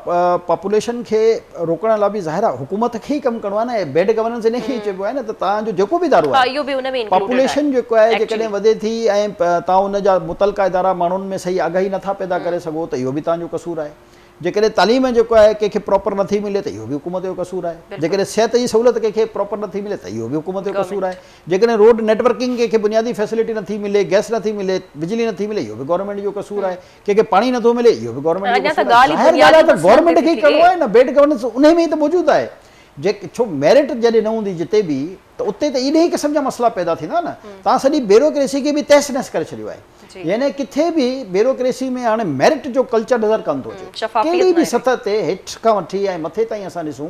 पॉपुलेशन खे रोकण लाइ बि ज़ाहिर आहे हुकूमत खे ई कमु करिणो आहे न, बैड गवर्नेंस इन खे ई चइबो आहे न। त तव्हांजो जेको बि इदारो आहे पॉपुलेशन जेको आहे जेकॾहिं वधे थी ऐं तव्हां उन जा मुतलका इदारा माण्हुनि में सही आगाही नथा पैदा करे सघो त इहो बि तव्हांजो कसूर आहे। जेकॾहिं तालीम जेको आहे कंहिंखे प्रॉपर नथी मिले त इहो बि हुकूमत जो कसूर आहे। जेकॾहिं सिहत जी सहूलियत कंहिंखे प्रॉपर नथी मिले त इहो बि हुकूमत जो कसूर आहे। जेकॾहिं रोड नेटवर्किंग कंहिंखे बुनियादी फैसिलिटी नथी मिले, गैस नथी मिले, बिजली नथी मिले, इहो बि गवर्नमेंट जो कसूर आहे। कंहिंखे पाणी नथो मिले, इहो बि गवर्नमेंट जो कसूर आहे। त गवर्नमेंट खे ई करिणो आहे न, बेड गवर्नेंस उन में ई त मौजूदु आहे। छो मेरिट जॾहिं न हूंदी जिते बि त उते त इन्ही क़िस्म जा मसइला पैदा थींदा न। तव्हां सॼी ब्यूरोक्रेसी खे बि तहस नहस करे छॾियो आहे। यानी किथे बि ब्यूरोक्रेसी में हाणे मेरिट जो कल्चर नज़र कोन थो अचे। कहिड़ी बि सतह ते हेठि खां वठी ऐं मथे ताईं असां ॾिसूं,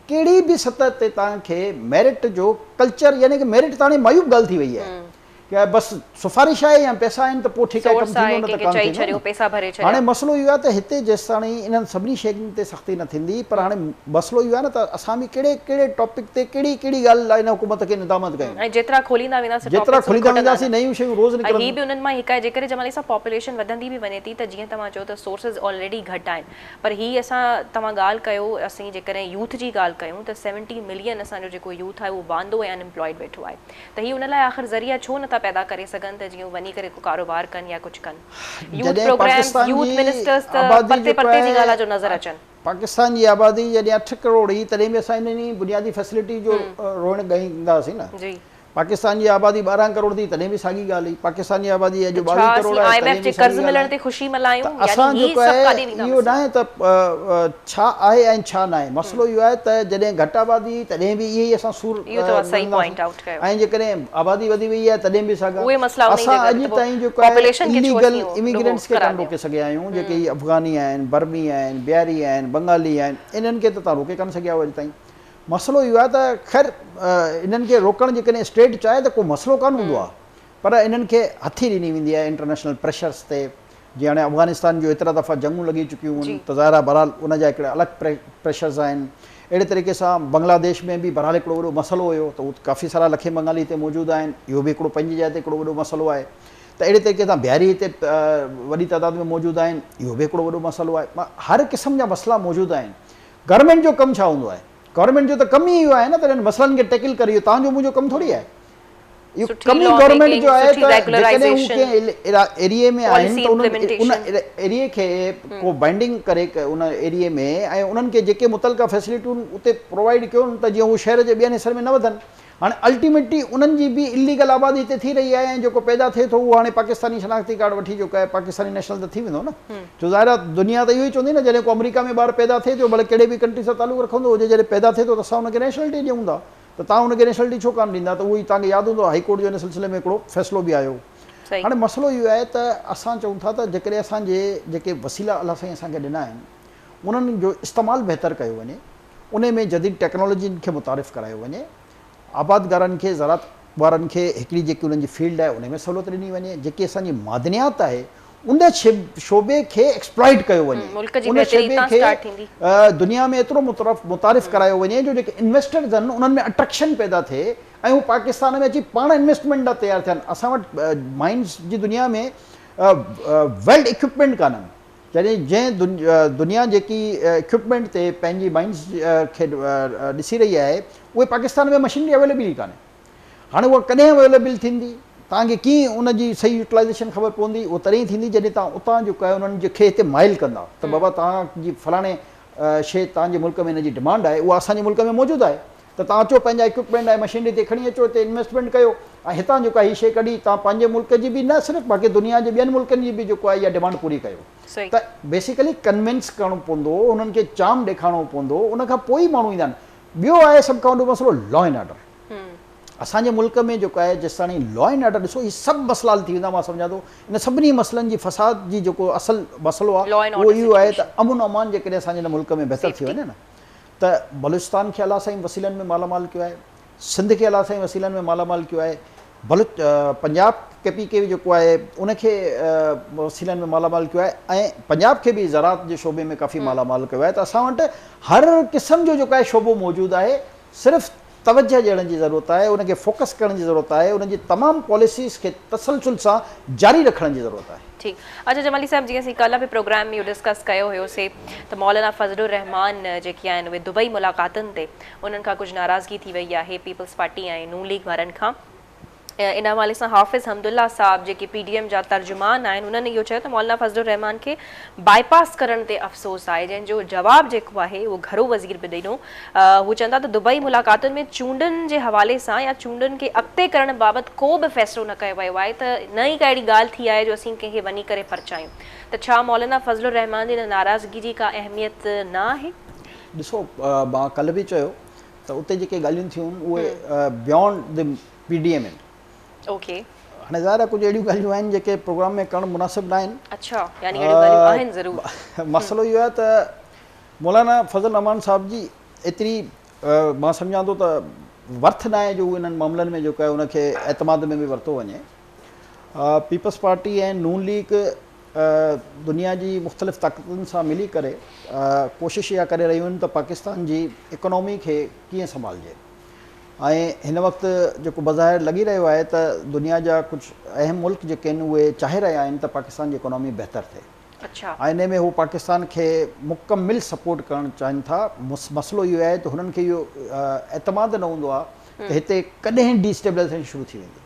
कहिड़ी बि सतह ते तव्हांखे मेरिट जो कल्चर, यानी कि मेरिट त हाणे मायूब ॻाल्हि थी वई आहे कि बसि सिफारिश आहे या पैसा आहिनि त पोइ ठीकु आहे कमु थींदो, न त कान थींदो। हाणे मसइलो इहो आहे त हिते जेसि ताणी इन्हनि सभिनी शयुनि ते सख़्ती न थींदी, पर हाणे मसइलो इहो आहे न त असां बि कहिड़े कहिड़े टॉपिक ते कहिड़ी कहिड़ी ॻाल्हि लाइ इन हुकूमत खे निदामत कयूं। ऐं जेतिरा खोलींदा वेंदासीं नयूं शयूं रोज़ निकिरंदियूं। ही बि उन्हनि मां हिकु आहे, जेकॾहिं जमाली सां पॉपुलेशन वधंदी बि वञे थी त जीअं तव्हां चओ त सोर्सिस ऑलरेडी घटि आहिनि, पर ही असां तव्हां ॻाल्हि कयो, असीं जेकॾहिं यूथ जी ॻाल्हि कयूं त 70 मिलियन असांजो जेको यूथ आहे उहो वांदो ऐं अनएम्प्लॉयड वेठो आहे। त ही उन लाइ आख़िर ज़रिया छो नथा पैदा करे सघनि त जीअं वञी करे को कारोबार कनि या कुझु कनि। यूथ प्रोग्राम्स, यूथ मिनिस्टर्स त परते परते जी ॻाल्हि जो नज़र अचनि। पाकिस्तान जी आबादी जॾहिं 8 करोड़ हुई तॾहिं बि असां इन बुनियादी फैसिलिटी जो रोइण ॻाईंदासीं न। जी, पाकिस्तान जी आबादी 12 करोड़ थी तॾहिं बि साॻी ॻाल्हि हुई। पाकिस्तान जी आबादी जो 22 करोड़ आहे, IMF जे कर्ज़ मिलण ते ख़ुशी मल्हायूं, असां जेको आहे इहो न आहे त छा आहे ऐं छा न आहे। मसइलो इहो आहे त जॾहिं घटि आबादी तॾहिं बि इहे ई असां सूर, ऐं जेकॾहिं आबादी वधी वई आहे तॾहिं बि साॻा। असां अॼु ताईं जेको आहे इलीगल इमिग्रेंट्स खे कान रोके सघिया आहियूं, जेके अफ़गानी आहिनि, बर्मी आहिनि, बिहारी आहिनि, बंगाली आहिनि, इन्हनि खे त तव्हां रोके कान सघिया अॼु ताईं। मसइलो इहो आहे त ख़ैर इन्हनि खे रोकणु जेकॾहिं स्टेट चाहे त को मसइलो कान हूंदो आहे, पर इन्हनि खे हथी ॾिनी वेंदी आहे इंटरनेशनल प्रेशर्स ते। जीअं हाणे अफ़गानिस्तान जो एतिरा दफ़ा जंगूं लॻी चुकियूं आहिनि त ज़ाहिर आहे बहरहाल उनजा हिकिड़ा अलॻि प्रेशर्स आहिनि। अहिड़े तरीक़े सां बांग्लादेश में बि बहरहाल हिकिड़ो वॾो मसइलो हुयो त उहो काफ़ी सारा लखे बंगाली हिते मौजूदु आहिनि, इहो बि हिकिड़ो पंहिंजी जाइ ते हिकिड़ो वॾो मसइलो आहे। त अहिड़े तरीक़े सां बिहारी हिते वॾी तइदाद में मौजूदु आहिनि, इहो बि हिकिड़ो वॾो मसइलो आहे। हर क़िस्म जा मसइला मौजूदु आहिनि। गवर्नमेंट जो कमु छा हूंदो आहे? गवर्नमेंट जो त कमु ई इहो आहे न त इन्हनि मसइलनि खे टैकल करे। इहो तव्हांजो मुंहिंजो कमु थोरी आहे, इहो कमु ई गवर्नमेंट जो आहे। त जेकॾहिं हू कंहिं एरिए में आहिनि त उन एरिए खे को बाइंडिंग करे उन एरिए में ऐं उन्हनि खे जेके मुतलका फैसिलिटियूं उते प्रोवाइड कयूं त जीअं उहे शहर जे ॿियनि हिसनि में न वधनि। हाणे अल्टीमेटली उन्हनि जी बि इलीगल आबादी हिते थी रही आहे ऐं जेको पैदा थिए थो उहो हाणे पाकिस्तानी शनाख्ती कार्ड वठी जेको आहे पाकिस्तानी नेशनल त थी वेंदो न। छो ज़ाहिर आहे दुनिया त इहो ई चवंदी न, जॾहिं को अमेरिका में ॿारु पैदा थिए थो, भले कहिड़े बि कंट्री सां तालुक रखंदो हुजे, जॾहिं पैदा थिए थो त असां हुनखे नेशनलिटी ॾियूं था, त तव्हां हुनखे नेशनलिटी छो कान ॾींदा? त उहो ई तव्हांखे यादि हूंदो हाईकोर्ट जो हिन सिलसिले में हिकिड़ो फ़ैसिलो बि आयो। हाणे मसइलो इहो आहे त असां चऊं था त जेकॾहिं असांजे जेके वसीला अलाह साईं असांखे ॾिना आहिनि उन्हनि जो इस्तेमालु बहितरु कयो वञे, उन में जदीद टेक्नोलॉजियुनि खे मुतारिफ़ करायो वञे, आबादगारनि खे ज़रात वारनि खे हिकिड़ी जेकी उन्हनि जी फील्ड आहे उन में सहूलियत ॾिनी वञे, जेकी असांजी मादनियात आहे उन शोबे खे एक्सप्लॉइट कयो वञे, उन शोबे खे दुनिया में एतिरो मुतारिफ़ करायो वञे जो जेके इन्वेस्टर्स आहिनि उन्हनि में अट्रैक्शन पैदा थिए ऐं हू पाकिस्तान में अची पाण इन्वेस्टमेंट लाइ तयारु थियनि। असां वटि माइंस जी दुनिया में वेल इक्विपमेंट कान्हनि, जंहिं दुनिया जेकी इक्विपमेंट ते पंहिंजी माइंस खे ॾिसी रही आहे उहे पाकिस्तान में मशीनरी अवेलेबल ई कान्हे। हाणे उहा कॾहिं अवेलेबल थींदी, तव्हांखे कीअं उनजी सही यूटिलाइज़ेशन ख़बर पवंदी? उहो तॾहिं थींदी जॾहिं तव्हां उतां जेको आहे उन्हनि खे हिते माइल कंदा त बाबा तव्हांजी फलाणे शइ तव्हांजे मुल्क में हिनजी डिमांड आहे, उहा असांजे मुल्क में मौजूदु आहे, त तव्हां अचो पंहिंजा इक्विपमेंट ऐं मशीनरी ते खणी अचो, हिते इन्वेस्टमेंट कयो ऐं हितां जेका हीअ शइ कढी तव्हां पंहिंजे मुल्क जी बि न सिर्फ़ु बाक़ी दुनिया जे ॿियनि मुल्कनि जी बि जेको आहे इहा डिमांड पूरी कयो। त बेसिकली कन्विंस करिणो पवंदो, उन्हनि खे चाम ॾेखारिणो पवंदो, उनखां पोइ ई माण्हू ईंदा आहिनि। ॿियो आहे सभु खां वॾो मसइलो लॉ एंड ऑर्डर। असांजे मुल्क में जेको आहे जेसि ताईं लॉ एंड ऑर्डर ॾिसो, इहे सभु मसइला हल थी वेंदा। मां सम्झां थो इन सभिनी मसइलनि जी फ़साद जी जेको असुलु मसइलो आहे उहो इहो आहे त अमन अमान जेकॾहिं असांजे हिन मुल्क में बहितर थी वञे न, त बलूचिस्तान खे अलाह साईं वसीलनि में मालामाल कयो आहे, सिंध खे अलाह साईं वसीलनि में मालामाल कयो आहे, पंजाब केपी के जेको आहे उनखे वसीलनि में मालामाल कयो आहे, ऐं पंजाब खे बि ज़रात जे शोबे में काफ़ी मालामाल कयो आहे। त असां वटि हर क़िस्म जो जेको आहे शोबो मौजूदु आहे, सिर्फ़ु तवजह ॾियण जी ज़रूरत आहे, उनखे फोकस करण जी ज़रूरत आहे, उनजी तमामु पॉलिसीज़ खे तसलसल सां जारी रखण जी ज़रूरत आहे। ठीक। अच्छा जमाली साहब, जीअं असीं कल्ह बि प्रोग्राम में इहो डिस्कस कयो हुयोसीं त मौलाना फज़लुर रहमान जेके आहिनि उहे दुबई मुलाक़ातुनि ते उन्हनि खां कुझु नाराज़गी थी वई आहे पीपल्स पार्टी ऐं नून लीग वारनि खां। इन हवाले सां हाफ़िज़ हमदुल्ला साहब जेके PDM जा तर्जुमान आहिनि उन्हनि इहो चयो त मौलाना फज़लुर रहमान खे बाईपास करण ते अफ़सोस आहे, जंहिंजो जवाबु जेको आहे उहो घरो वज़ीर बि ॾिनो। हू चवंदा त दुबई मुलाक़ातुनि में चूंडनि जे हवाले सां या चूंडनि खे अॻिते करण बाबति को बि फ़ैसिलो न कयो वियो आहे, त न ई का अहिड़ी ॻाल्हि थी आहे जो असीं कंहिंखे वञी करे परचायूं। त छा मौलाना फज़लुर रहमान जी नाराज़गी जी का अहमियत न आहे? ॾिसो, मां कल्ह बि चयो त उते जेके ॻाल्हियूं थियूं उहे बियॉन्ड द PDM आहिनि। ओके। हाणे ज़ाहिर आहे कुझु अहिड़ियूं ॻाल्हियूं आहिनि जेके प्रोग्राम में करणु मुनासिब न आहिनि। अच्छा, यानी अहिड़ियूं ॻाल्हियूं आहिनि ज़रूरु। मसइलो इहो आहे त मौलाना फज़ल रहमान साहब जी एतिरी मां सम्झां थो त वर्थ न आहे जो उहो इन्हनि मामलनि में जेको आहे उनखे एतमाद में बि वरितो वञे। पीपल्स पार्टी ऐं नून लीग दुनिया जी मुख़्तलिफ़ ताक़तुनि सां मिली करे कोशिशि इहा करे रहियूं आहिनि त पाकिस्तान जी इकोनॉमी खे कीअं संभालिजे। ऐं हिन वक़्तु जेको बज़ाहिर लॻी रहियो आहे त दुनिया जा कुझु अहम मुल्क जेके आहिनि उहे चाहे रहिया आहिनि त पाकिस्तान जी इकोनॉमी बहितरु थिए। अच्छा। ऐं इन में हू पाकिस्तान खे मुकमिल सपोर्ट करणु चाहिनि था। मसइलो इहो आहे त हुननि खे इहो एतमाद न हूंदो आहे त हिते कॾहिं डिस्टेबलाइज़ेशन शुरू थी वेंदी।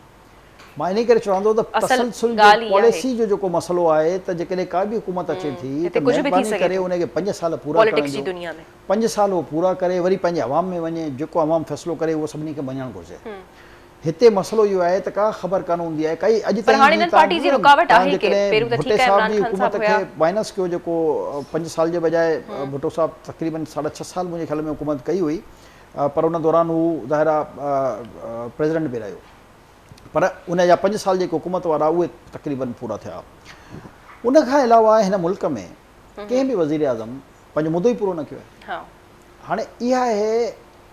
मां इन करे चवंदो त तसलसल पॉलिसी जो जेको मसइलो आहे त जेकॾहिं का बि हुकूमत अचे थी त महिरबानी करे उनखे 5 साल पूरा करण, 5 साल उहो पूरा करे वरी पंहिंजे अवाम में वञे, जेको अवाम फ़ैसिलो करे उहो सभिनी खे मञणु घुरिजे। हिते मसइलो इहो आहे त का ख़बर कान हूंदी आहे काई अॼु ताईं भुट्टे साहब जी हुकूमत खे माइनस कयो, जेको 5 साल जे बजाए भुट्टो साहब तक़रीबन 6.5 साल मुंहिंजे ख़्याल में हुकूमत कई हुई, पर उन दौरान हू ज़ाहिर आहे प्रेसिडेंट बि रहियो, पर उन जा 5 साल जेके हुकूमत वारा उहे तक़रीबन पूरा थिया। उन खां अलावा हिन मुल्क में कंहिं बि वज़ीर आज़म पंहिंजो मुदो ई पूरो न कयो आहे। हाणे इहा आहे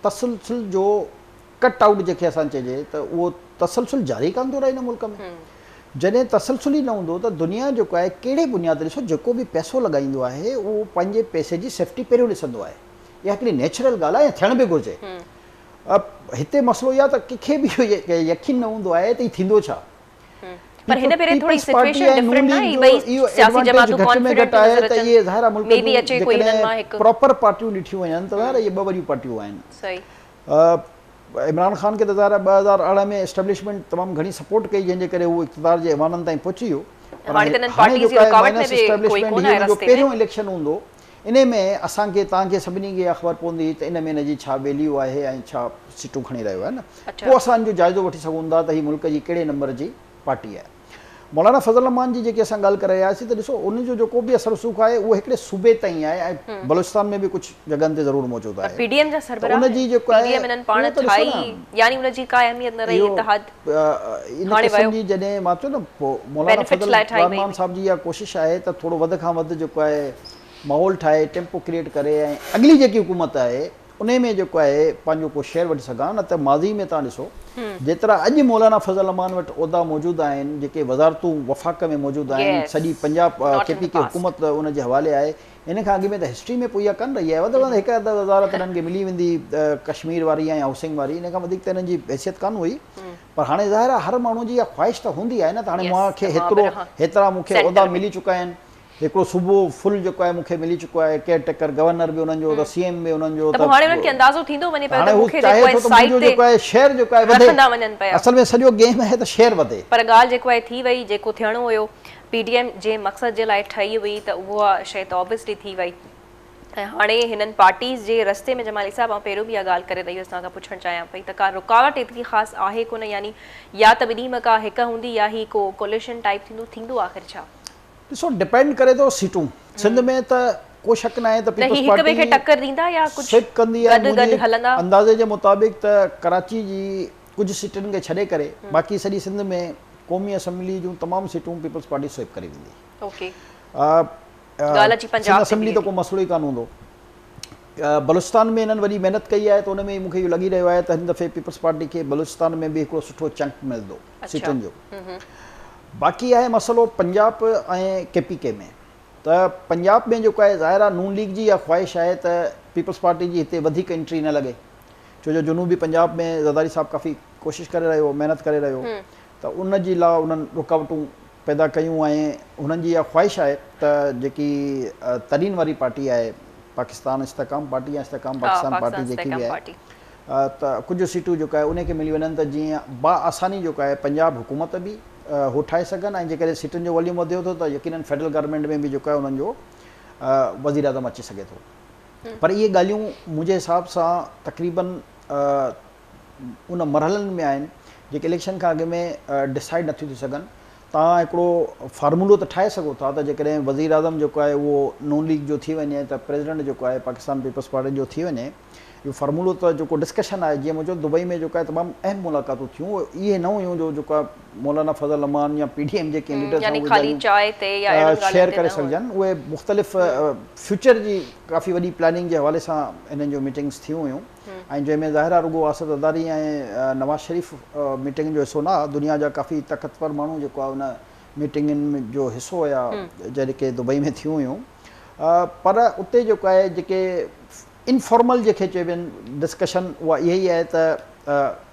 तसलसल जो कट आउट जेके असां चइजे त उहो तसलसल जारी कान थो रहे हिन मुल्क में। जॾहिं तसलसल ई न हूंदो त दुनिया जेको आहे कहिड़े बुनियाद ते, ॾिसो जेको बि पैसो लॻाईंदो आहे उहो पंहिंजे पैसे जी सेफ्टी पहिरियों ॾिसंदो आहे। इहा हिकिड़ी नेचुरल ॻाल्हि आहे, थियण बि घुरिजे। हिते मसइलो इहा त कंहिंखे बि यकीन न हूंदो आहे त हीउ थींदो छा। पर हिन भेरे थोड़ी सिचुएशन डिफरेंट आहे, भई सियासी जमातूं कॉन्फिडेंट आहे त इहे ज़ाहिर मुल्क में बि अचे कोई इन्हनि मां हिकु प्रॉपर पार्टियूं ॾिठियूं वञनि त ज़ाहिर इहे 2 वॾियूं पार्टियूं आहिनि। सही। इमरान ख़ान खे त ज़ाहिर 2018 में एस्टेब्लिशमेंट तमामु घणी सपोर्ट कई, जंहिंजे करे उहो इक़्तिदार जे ऐवाननि ताईं पहुची वियो। पहिरियों इलेक्शन हूंदो, इन में असांखे तव्हांखे सभिनी खे इहा ख़बर पवंदी त इन में हिन जी छा वैल्यू आहे ऐं छा सीटूं खणी रहियो आहे न, पोइ असांजो जाइज़ो वठी सघूं था त हीअ मुल्क जी कहिड़े नंबर जी पार्टी आहे। मौलाना फज़ल रहमान जी जेके असां ॻाल्हि करे रहियासीं त ॾिसो उनजो जेको बि असर रसूख़ आहे उहो हिकिड़े सूबे ताईं आहे ऐं बलूचिस्तान में बि कुझु जॻहनि ते ज़रूरु मौजूदु आहे। PDM जा सरबराह उनजी जेको आहे यानी उनजी का अहमियत न रही। इत्तेहाद इन क़िस्म जी जॾहिं मां चयो न मौलाना फज़ल रहमान साहब जी इहा कोशिशि आहे त थोरो वधि खां वधि जेको आहे माहौल ठाहे, टेम्पो क्रिएट करे ऐं अॻिली जेकी हुकूमत आहे उन में जेको आहे पंहिंजो को शेयर वठी सघां। न त माज़ी में तव्हां ॾिसो जेतिरा अॼु मौलाना फज़ल रहमान वटि उहिदा मौजूदु आहिनि, जेके वज़ारतूं वफ़ाक़ में मौजूदु आहिनि, सॼी पंजाब KPK हुकूमत उन जे हवाले आहे। इन खां अॻु में त हिस्ट्री में पोइ इहा कान रही आहे, वधि वधि 1-2 वज़ारत हिननि खे मिली वेंदी, कश्मीर वारी ऐं हाउसिंग वारी, इन खां वधीक त हिननि जी हैसियत कान हुई। पर हाणे ज़ाहिर आहे हर माण्हू जी इहा ख़्वाहिश त हूंदी आहे न त हाणे मूंखे हेतिरा मूंखे उहिदा मिली चुका आहिनि। हिकिड़ो सुबुह फुल जेको आहे मूंखे मिली चुको आहे, केयर टेकर गवर्नर बि उन्हनि जो त CM बि उन्हनि जो, त हाणे उन्हनि खे अंदाज़ो थींदो वञे पियो त मूंखे जेको आहे शेयर जेको आहे वधंदा वञनि पिया। असल में सॼो गेम आहे त शेयर वधे। पर ॻाल्हि जेको आहे थी वई, जेको थियणो हुयो PDM जे मक़सद जे लाइ ठही हुई त उहा शइ त ऑब्वियसली थी वई। ऐं हाणे हिननि पार्टीज़ जे रस्ते में जमाली साहब आउं पहिरियों बि इहा ॻाल्हि करे रही हुअसि, तव्हां खां पुछणु चाहियां पई त का रुकावट एतिरी ख़ासि आहे कोन, यानी या त ॿिन्ही में का हिकु हूंदी या ही को कोलिशन टाइप थींदो आख़िर छा? ॾिसो डिपेंड करे थो सीटूं सिंध में त को शक न आहे त पीपल्स पार्टी खे टक्कर ॾींदा या कुझु सिट कंदी आहे। गॾु हलंदा अंदाज़े जे मुताबिक़ त कराची जी कुझु सीटुनि खे छॾे करे बाक़ी सॼी सिंध में क़ौमी असेंबली जूं तमामु सीटूं पीपल्स पार्टी स्वीप करे वेंदी। ओके। पंजाब असेंबली त को मसइलो ई कान हूंदो। बलूचिस्तान में हिननि वॾी महिनत कई आहे त उन में मूंखे इहो लॻी रहियो आहे त हिन दफ़े पीपल्स पार्टी खे बलूचिस्तान में बि हिकिड़ो सुठो चंक मिलंदो सीटुनि जो। बाक़ी आहे मसइलो पंजाब ऐं KPK में, त पंजाब में जेको आहे ज़ाहिर आहे नून लीग जी इहा ख़्वाहिश आहे त पीपल्स पार्टी जी हिते वधीक एंट्री न लॻे, छो जो जनूबी पंजाब में ज़रदारी साहब काफ़ी कोशिशि करे रहियो, महिनत करे रहियो, त उन जी लाइ उन्हनि रुकावटूं पैदा कयूं ऐं हुननि जी इहा ख़्वाहिश आहे त जेकी तरीन वारी पार्टी आहे पाकिस्तान इस्तेकाम पार्टी या इस्तेकाम पाकिस्तान पार्टी जेकी बि आहे त कुझु सीटूं जेको आहे उनखे मिली वञनि त जीअं आसानी जेको आहे पंजाब हुकूमत बि हो ठाहे सघनि ऐं जेकॾहिं सीटुनि जो वॉल्यूम वधे थो त यकीनन फेडरल गवर्नमेंट में बि जेको आहे उन्हनि जो वज़ीर आज़म अची सघे थो। पर इहे ॻाल्हियूं मुंहिंजे हिसाब सां तक़रीबन उन मरहलनि में आहिनि जेके इलेक्शन खां अॻु में डिसाइड नथियूं थी सघनि। तव्हां हिकिड़ो फार्मूलो त ठाहे सघो था त जेकॾहिं वज़ीर आज़म जेको आहे उहो नून लीग जो थी वञे त प्रेसिडेंट जेको आहे पाकिस्तान पीपल्स पार्टी जो थी वञे। इहो फार्मूलो त जेको डिस्कशन आहे जीअं मुंहिंजो दुबई में जेको आहे तमामु अहम मुलाक़ातूं थियूं इहे न हुयूं जो जेको आहे मौलाना फज़ल अमान या PDM जे कैंडिडेट शेयर करे सघजनि। उहे मुख़्तलिफ़ फ्यूचर जी काफ़ी वॾी प्लानिंग जे हवाले सां इन्हनि जो मीटिंग्स थियूं हुयूं ऐं जंहिंमें ज़ाहिर रुगो आसिफ ज़रदारी ऐं नवाज़ शरीफ़ मीटिंग जो हिसो न आहे। दुनिया जा काफ़ी ताक़तवर माण्हू जेको आहे उन मीटिंगुनि जो हिसो हुया जेके दुबई में थियूं हुयूं। पर उते जेको आहे जेके इनफॉर्मल जेके चइबी आहिनि डिस्कशन उहा इहा ई आहे त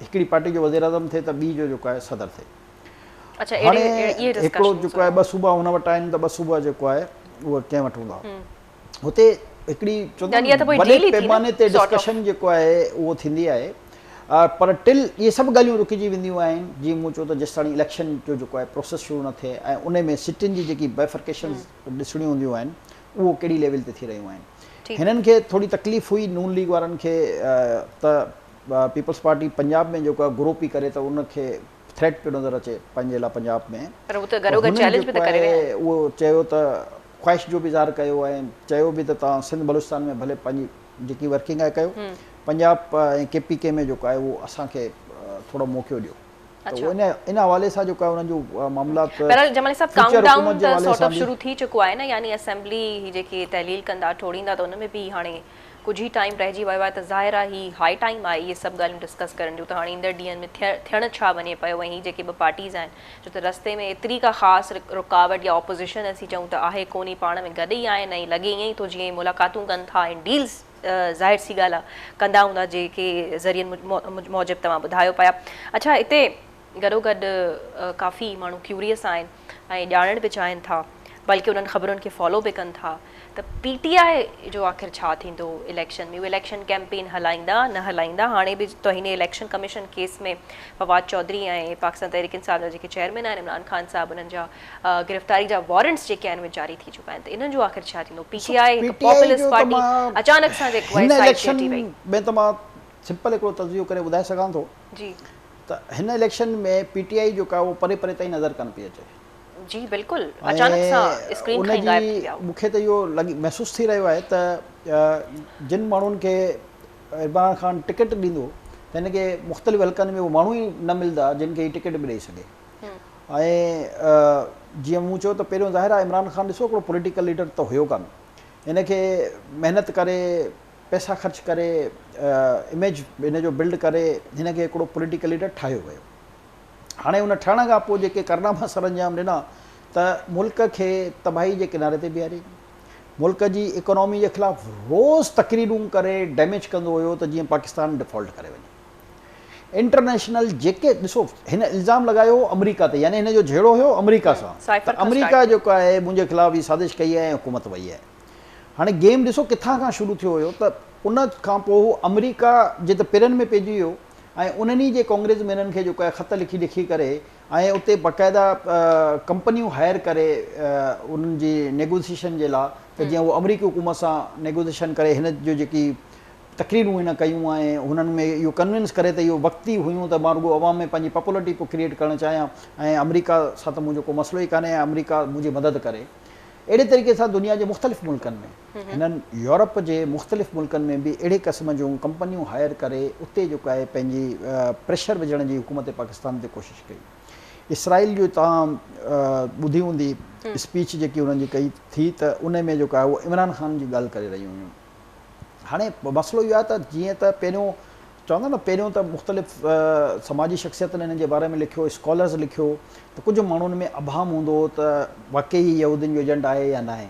हिकिड़ी पार्टी जो वज़ीर आज़म थिए त ॿी जो जेको आहे सदर थिए। हाणे हिकिड़ो जेको आहे 2 सूबा हुन वटि आहिनि त 2 सूबा जेको आहे उहा कंहिं वटि हूंदा हुते हिकिड़ी वॾे पैमाने ते डिस्कशन जेको आहे उहो थींदी आहे। पर टिल इहे सभु ॻाल्हियूं रुकिजी वेंदियूं आहिनि जीअं मूं चयो त जेसि ताईं इलेक्शन जो जेको आहे प्रोसेस शुरू न थिए ऐं उन में सिटियुनि जी जेकी बाइफर्केशन ॾिसणियूं हूंदियूं आहिनि उहो कहिड़ी लेवल ते थी रहियूं आहिनि। हिननि खे थोरी तकलीफ़ हुई नून लीग वारनि खे त पीपल्स पार्टी पंजाब में जेको आहे ग्रो पई करे त उनखे थ्रेट पियो नज़र अचे पंहिंजे लाइ पंजाब में। उहो चयो त ख़्वाहिश जो बि इज़हार कयो ऐं चयो बि त तव्हां सिंध बलूचिस्तान में भले पंहिंजी जेकी वर्किंग आहे कयो पंजाब ऐं KPK में जेको आहे उहो असांखे थोरो मौक़ो ॾियो। त इन हवाले सां जेको आहे उन्हनि जो मामलात जमाली साहब काउंटडाउन त सॉर्ट ऑफ शुरू थी चुको आहे न यानी असेंबली जेकी तहलील कंदा ठोड़ींदा त उन में बि हाणे कुझु ई टाइम रहिजी वियो आहे त ज़ाहिर आहे ही हाई टाइम आहे इहे सभु ॻाल्हियूं डिस्कस करण जूं त हाणे ईंदड़ ॾींहंनि में थियणु छा वञे पियो ऐं जेके ॿ पार्टीज़ आहिनि छो त रस्ते में एतिरी का ख़ासि रुकावट या ऑपोज़िशन असीं चऊं त आहे कोन ई पाण में गॾु ई आहिनि ऐं लॻे ईअं ई थो जीअं मुलाक़ातूं कनि था ऐं डील्स ज़ाहिर सी ॻाल्हि आहे कंदा हूंदा जेके ज़रियनि मूजिबि तव्हां ॿुधायो पिया। अच्छा हिते गॾो गॾु काफ़ी माण्हू क्यूरियस आहिनि ऐं ॼाणण बि चाहिनि था बल्कि उन्हनि ख़बरुनि खे फॉलो बि कनि था त PTI जो आख़िर छा थींदो इलेक्शन में। उहे इलेक्शन कैंपेन हलाईंदा न हलाईंदा। हाणे बि त हिन इलेक्शन कमीशन केस में फवाद चौधरी ऐं पाकिस्तान तहरीक इंसाफ जा जेके चेयरमैन आहिनि इमरान ख़ान साहब उन्हनि जा गिरफ़्तारी जा वारंट्स जेके आहिनि उहे जारी थी चुका आहिनि। त इन्हनि जो आख़िर छा थींदो। PTI पॉपुलिस्ट पार्टी अचानक सां जेको आहे इलेक्शन में त मां सिंपल हिकिड़ो तज़ियो करे ॿुधाए सघां थो जी त हिन इलेक्शन में PTI जेको आहे उहो परे परे ताईं नज़र कान पई अचे। जी बिल्कुलु अचानक सां स्क्रीन खां गायब थी विया। मूंखे त इहो महसूसु थी रहियो आहे त जिन माण्हुनि खे इमरान ख़ान टिकट ॾींदो त हिनखे मुख़्तलिफ़ हल्कनि में उहो माण्हू ई न मिलंदा जिन खे हीअ टिकट बि ॾेई सघे। ऐं जीअं मूं चयो त पहिरियों ज़ाहिर आहे इमरान ख़ान ॾिसो हिकिड़ो पॉलिटिकल लीडर त हुयो कान। हिनखे महिनत करे पैसा ख़र्च करे इमेज हिन जो बिल्ड करे हिनखे हिकिड़ो पॉलिटिकल लीडर ठाहियो वियो। हाणे उन ठहण खां पोइ जेके कारनामा सरअंजाम ॾिना त मुल्क खे तबाही जे किनारे ते बीहारी मुल्क जी इकोनॉमी जे ख़िलाफ़ु रोज़ तक़रीरूं करे डैमेज कंदो हुयो त जीअं पाकिस्तान डिफॉल्ट करे वञे। इंटरनेशनल जेके ॾिसो हिन इल्ज़ाम लॻायो अमेरिका ते यानी हिन जो जहिड़ो हुयो अमेरिका सां त अमेरिका जेको आहे मुंहिंजे ख़िलाफ़ु ई साज़िश कई आहे ऐं हुकूमत वई आहे। हाणे गेम ॾिसो किथां खां शुरू थियो हुयो त उन खां पोइ अमेरिका जे त पेरनि में पइजी वियो ऐं उन्हनि जे कांग्रेस में हिननि खे जेको आहे ख़त लिखी लिखी करे ऐं उते बाक़ाइदा कंपनियूं हायर करे उन्हनि जी नेगोशिएशन जे लाइ त जीअं उहो अमरीकी हुकूमत सां नेगोशिएशन करे हिन जो जेकी तक़रीरूं हिन कयूं ऐं हुननि में इहो कन्विंस करे त इहो वक़्ती हुयूं त मां रुगो अवाम में पंहिंजी पॉपुलरिटी पोइ क्रिएट करणु चाहियां ऐं अमरीका सां त मुंहिंजो को मसइलो ई कान्हे ऐं अमरीका मुंहिंजी मदद करे। अहिड़े तरीक़े सां दुनिया जे मुख़्तलिफ़ मुल्कनि में हिननि यूरोप जे मुख़्तलिफ़ मुल्कनि में बि अहिड़े क़िस्म जूं कंपनियूं हायर करे उते जेको आहे पंहिंजी प्रेशर विझण जी हुकूमत पाकिस्तान ते कोशिशि कई। इसराइल जो तव्हां ॿुधी हूंदी स्पीच जेकी हुननि जी कई थी त उन में जेको आहे उहो इमरान ख़ान जी ॻाल्हि करे रहियूं हुयूं। हाणे मसइलो इहो आहे त जीअं त पहिरियों चवंदा न पहिरियों त मुख़्तलिफ़ समाजी शख़्सियतनि हिन जे बारे में लिखियो स्कॉलर्स लिखियो त कुझु माण्हुनि में अभाम हूंदो हो त वाक़ई यहूदियुनि जो एजेंट आहे या न आहे।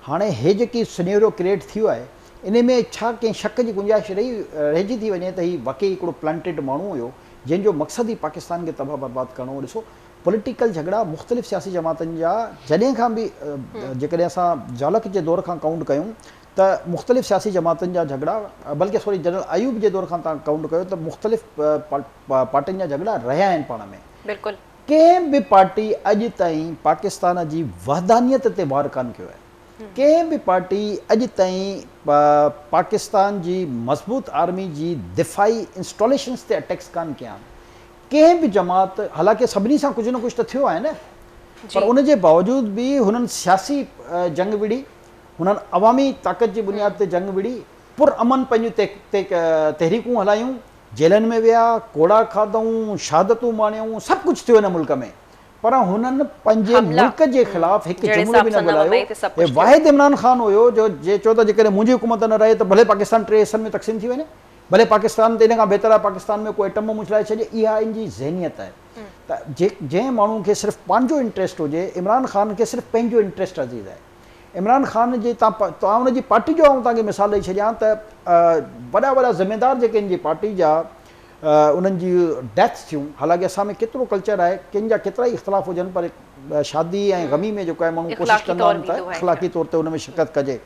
हाणे हे जेकी सिनेरियो क्रिएट थियो आहे इन में छा कंहिं शक जी गुंजाइश रहिजी थी वञे त हीउ वाक़ई हिकिड़ो प्लांटेड माण्हू हुयो जंहिंजो मक़सदु ई पाकिस्तान खे तबाह बर्बादु करिणो। ॾिसो पॉलिटिकल झगड़ा मुख़्तलिफ़ सियासी जमातनि जा जॾहिं खां बि जेकॾहिं असां ज़ालक जे दौर खां काउंट कयूं त मुख़्तलिफ़ सियासी जमातनि जा झगड़ा, बल्कि सॉरी जनरल अयूब जे दौर खां तव्हां काउंट कयो त मुख़्तलिफ़ पार्टियुनि जा झगड़ा रहिया आहिनि पाण में। बिल्कुलु कंहिं बि पार्टी अॼु ताईं पाकिस्तान जी वहदानियत ते वार कान कयो आहे। कंहिं बि पार्टी अॼु ताईं पाकिस्तान जी मज़बूत आर्मी जी दिफ़ाई इंस्टॉलेशन्स ते अटैक्स कान कया आहिनि। कंहिं बि जमात, हालांकि सभिनी सां कुझु न कुझु त थियो आहे न, पर उन जे बावजूद बि हुननि सियासी जंग विड़ी, हुननि अवामी ताक़त जी बुनियाद ते जंग विड़ी, पुरअमन पंहिंजूं तहरीकूं हलायूं, जेलनि में विया, कोड़ा खाधऊं, शहादतूं माणियूं, सभु कुझु थियो हिन मुल्क में, पर हुननि पंहिंजे मुल्क जे ख़िलाफ़ हिकु जुमिलो बि न ॻाल्हायो। वाहिद इमरान ख़ान हुयो जो चयो त जेकॾहिं मुंहिंजी हुकूमत न रहे त भले पाकिस्तान 3 हिसनि में तक़सीम थी वञे, भले पाकिस्तान ते इन खां बहितर आहे पाकिस्तान में कोई एटम मुछलाए छॾे। इहा इन जी ज़हनियत आहे त जंहिं माण्हू खे सिर्फ़ु पंहिंजो इंट्रस्ट हुजे, इमरान ख़ान खे सिर्फ़ु पंहिंजो इंट्रस्ट अज़ीज़ आहे। इमरान ख़ान जे तव्हां हुनजी पार्टी जो तव्हांखे मिसाल ॾेई छॾियां त वॾा वॾा ज़िमेदार जेके इन जी पार्टी जा उन्हनि जी डेथ्स थियूं, हालांकि असां में केतिरो कल्चर आहे, कंहिंजा केतिरा ई इख़्तिलाफ़ हुजनि, पर शादी ऐं ग़मी में जेको आहे माण्हू कोशिशि कंदा आहिनि त अख़लाक़ी तौर ते हुन में शिरकत कजे।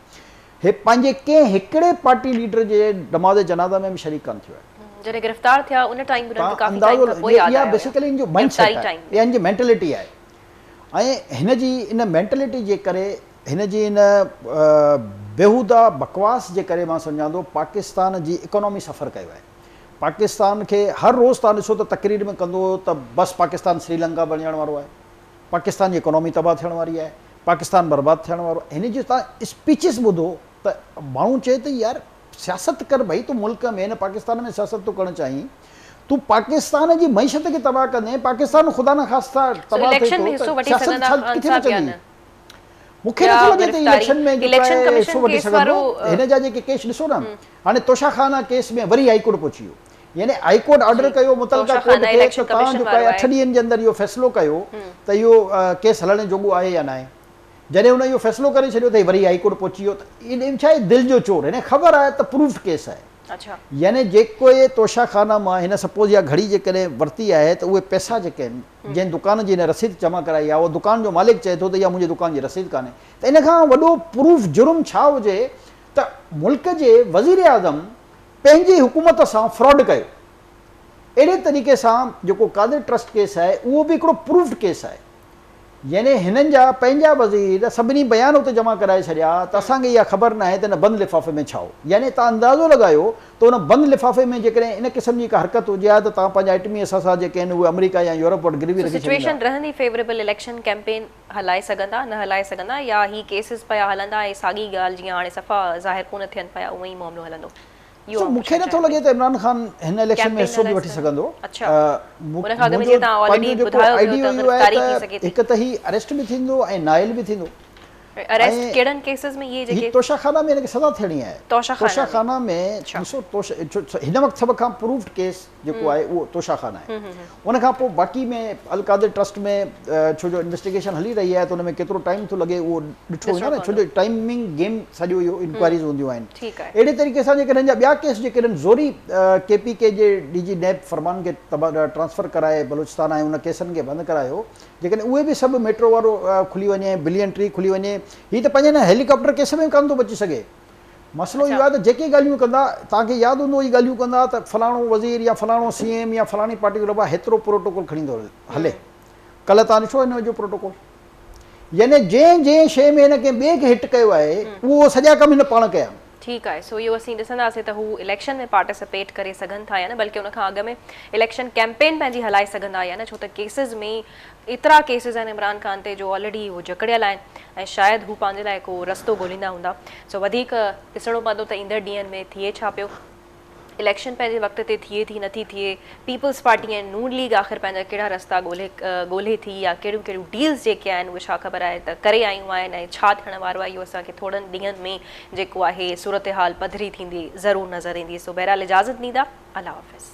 हे पंहिंजे कंहिं हिकिड़े पार्टी लीडर जे नमाज़ जनाज़ा में बि शरीक कान थियो आहे। जॾहिं गिरफ़्तार थिया उन टाइम बि काफ़ी टाइम खां पोइ याद आयो। बेसिकली इन जो माइंडसेट आहे, इहा इन जी मेंटेलिटी आहे, ऐं हिन जी इन मेंटेलिटी जे करे, हिन जी इन बेहूदा बकवास जे करे मां सम्झां थो पाकिस्तान जी इकोनॉमी सफ़र कयो आहे। पाकिस्तान खे हर रोज़ तव्हां ॾिसो त तकरीर में कंदो त बसि पाकिस्तान श्रीलंका बणिजण वारो आहे, पाकिस्तान जी इकोनॉमी तबाह थियण वारी आहे, पाकिस्तान बर्बाद थियण वारो। हिन जी तव्हां स्पीचिस ॿुधो त माण्हू चए त यार सियासत कर भई, तूं मुल्क में हिन पाकिस्तान में सियासत तूं करणु चाहीं, तूं पाकिस्तान जी मईशत खे तबाह कंदे, पाकिस्तान ख़ुदा न ख़ास्ता तबाह थिए थो, किथे चवंदी? मूंखे नथो लॻे त इलेक्शन में हिसो वठी सघंदो। हिन जा जेके केस ॾिसो न, हाणे तोशाखाना केस में वरी हाई कोर्ट पहुची वियो, यानी हाई कोर्ट ऑर्डर कयो मुतलका कोर्ट खे त तव्हां जेको आहे 8 ॾींहंनि जे अंदरि इहो फ़ैसिलो कयो त इहो केस हलण जोॻो आहे या न आहे। जॾहिं हुन इहो फ़ैसिलो करे छॾियो त वरी हाई कोर्ट पहुची वियो, त इन छा आहे दिलि जो चोर, हिन ख़बर आहे त प्रूफ्ड केस आहे। यानी जेको तोशाखाना मां हिन सपोज़ या घड़ी जेकॾहिं वरिती आहे त उहे पैसा जेके आहिनि जंहिं दुकान जी हिन रसीद जमा कराई आहे, उहो दुकान जो मालिक चए थो त इहा मुंहिंजी दुकान जी रसीद कान्हे, त इन खां वॾो प्रूफ जुर्म छा हुजे त मुल्क जे वज़ीर आज़म पंहिंजी हुकूमत सां फ्रॉड कयो। अहिड़े तरीक़े सां जेको कादिर ट्रस्ट केस आहे उहो बि हिकिड़ो प्रूफ्ड केस आहे। यानी हिननि जा पंहिंजा वज़ीर सभिनी बयान उते जमा कराए छॾिया त असांखे इहा ख़बर न आहे त हिन बंदि लिफ़ाफ़े में छा हो। यानी तव्हां अंदाज़ो लॻायो त हुन बंदि लिफ़ाफ़े में जेकॾहिं इन क़िस्म जी का हरकत हुजे हा त तव्हां पंहिंजा एटमी असासा जेके आहिनि उहे अमेरिका या यूरोप वटि गिरवी रखी सिचुएशन रहंदी फेवरेबल इलेक्शन कैंपेन हलाए सघंदा, न हलाए सघंदा, या ही केसिस पिया हलंदा ऐं साॻी ॻाल्हि जीअं हाणे सफ़ा ज़ाहिर कोन थियनि पिया उहो ई मामिलो हलंदो? मूंखे नथो लॻे त इमरान ख़ान हिन इलेक्शन में हिसो बि वठी सघंदो। हिकु त ही अरेस्ट बि थींदो ऐं नाइल बि थींदो। अरेस्ट केड़न केसेस में ये जेके तोशाखाना में इनके सज़ा थियणी आहे। तोशाखाना में ॾिसो हिन वक़्तु सभ खां प्रूफ्ड केस जेको आहे उहो तोशाखाना आहे। उन खां पोइ बाक़ी में अल कादिर ट्रस्ट में छो जो इन्वेस्टिगेशन हली रही आहे त उन में केतिरो टाइम थो लॻे उहो ॾिठो वेंदो न, छो जो टाइमिंग गेम सॼो इहो इंक्वायरीज़ हूंदियूं आहिनि। अहिड़े तरीक़े सां जेके हिननि जा ॿिया केस जेके ज़ोरी KPK जे DG नैब फरमान खे ट्रांसफर कराए बलूचिस्तान ऐं उन केसनि खे बंदि करायो, जेकॾहिं उहे बि सभु मेट्रो वारो खुली वञे, बिलियन ट्री खुली वञे, हीअ त पंहिंजे न हेलीकॉप्टर केस में कान थो बची सघे। मसइलो इहो आहे त जेके ॻाल्हियूं कंदा, तव्हांखे यादि हूंदो इहे ॻाल्हियूं कंदा त फलाणो वज़ीर या फलाणो CM या फलाणी पार्टी जो रबा हेतिरो प्रोटोकॉल खणी थो हले। कल्ह तव्हां ॾिसो हिन जो प्रोटोकॉल, यानी जंहिं शइ में हिन कंहिं ॿिए खे हिट कयो आहे उहो सॼा कम हिन पाण कया। ठीकु आहे, सो इहो असीं ॾिसंदासीं त हू इलेक्शन में पार्टिसिपेट करे सघनि था या न, बल्कि उनखां अॻु में इलेक्शन कैंपेन पंहिंजी हलाए सघंदा या न, छो त केसिस में एतिरा केसिस आहिनि इमरान ख़ान ते जो ऑलरेडी हू जकड़ियल आहिनि ऐं शायदि हू पंहिंजे लाइ को रस्तो ॻोल्हींदा हूंदा। सो वधीक ॾिसणो पवंदो त ईंदड़ ॾींहंनि में थिए छा पियो, इलेक्शन पंहिंजे वक़्त ते थिए थी नथी थिए, पीपल्स पार्टी ऐं नून लीग आख़िर पंहिंजा कहिड़ा रस्ता ॻोल्हे थी, या कहिड़ियूं कहिड़ियूं डील्स जेके आहिनि उहे छा ख़बर आहे त करे आयूं आहिनि ऐं छा थियण वारो आहे, इहो असांखे थोरनि ॾींहंनि में जेको आहे सूरत हाल पधरी थींदी ज़रूरु नज़र ईंदी। सो बहरहाल इजाज़त ॾींदा, अल्लाह हाफ़िज़।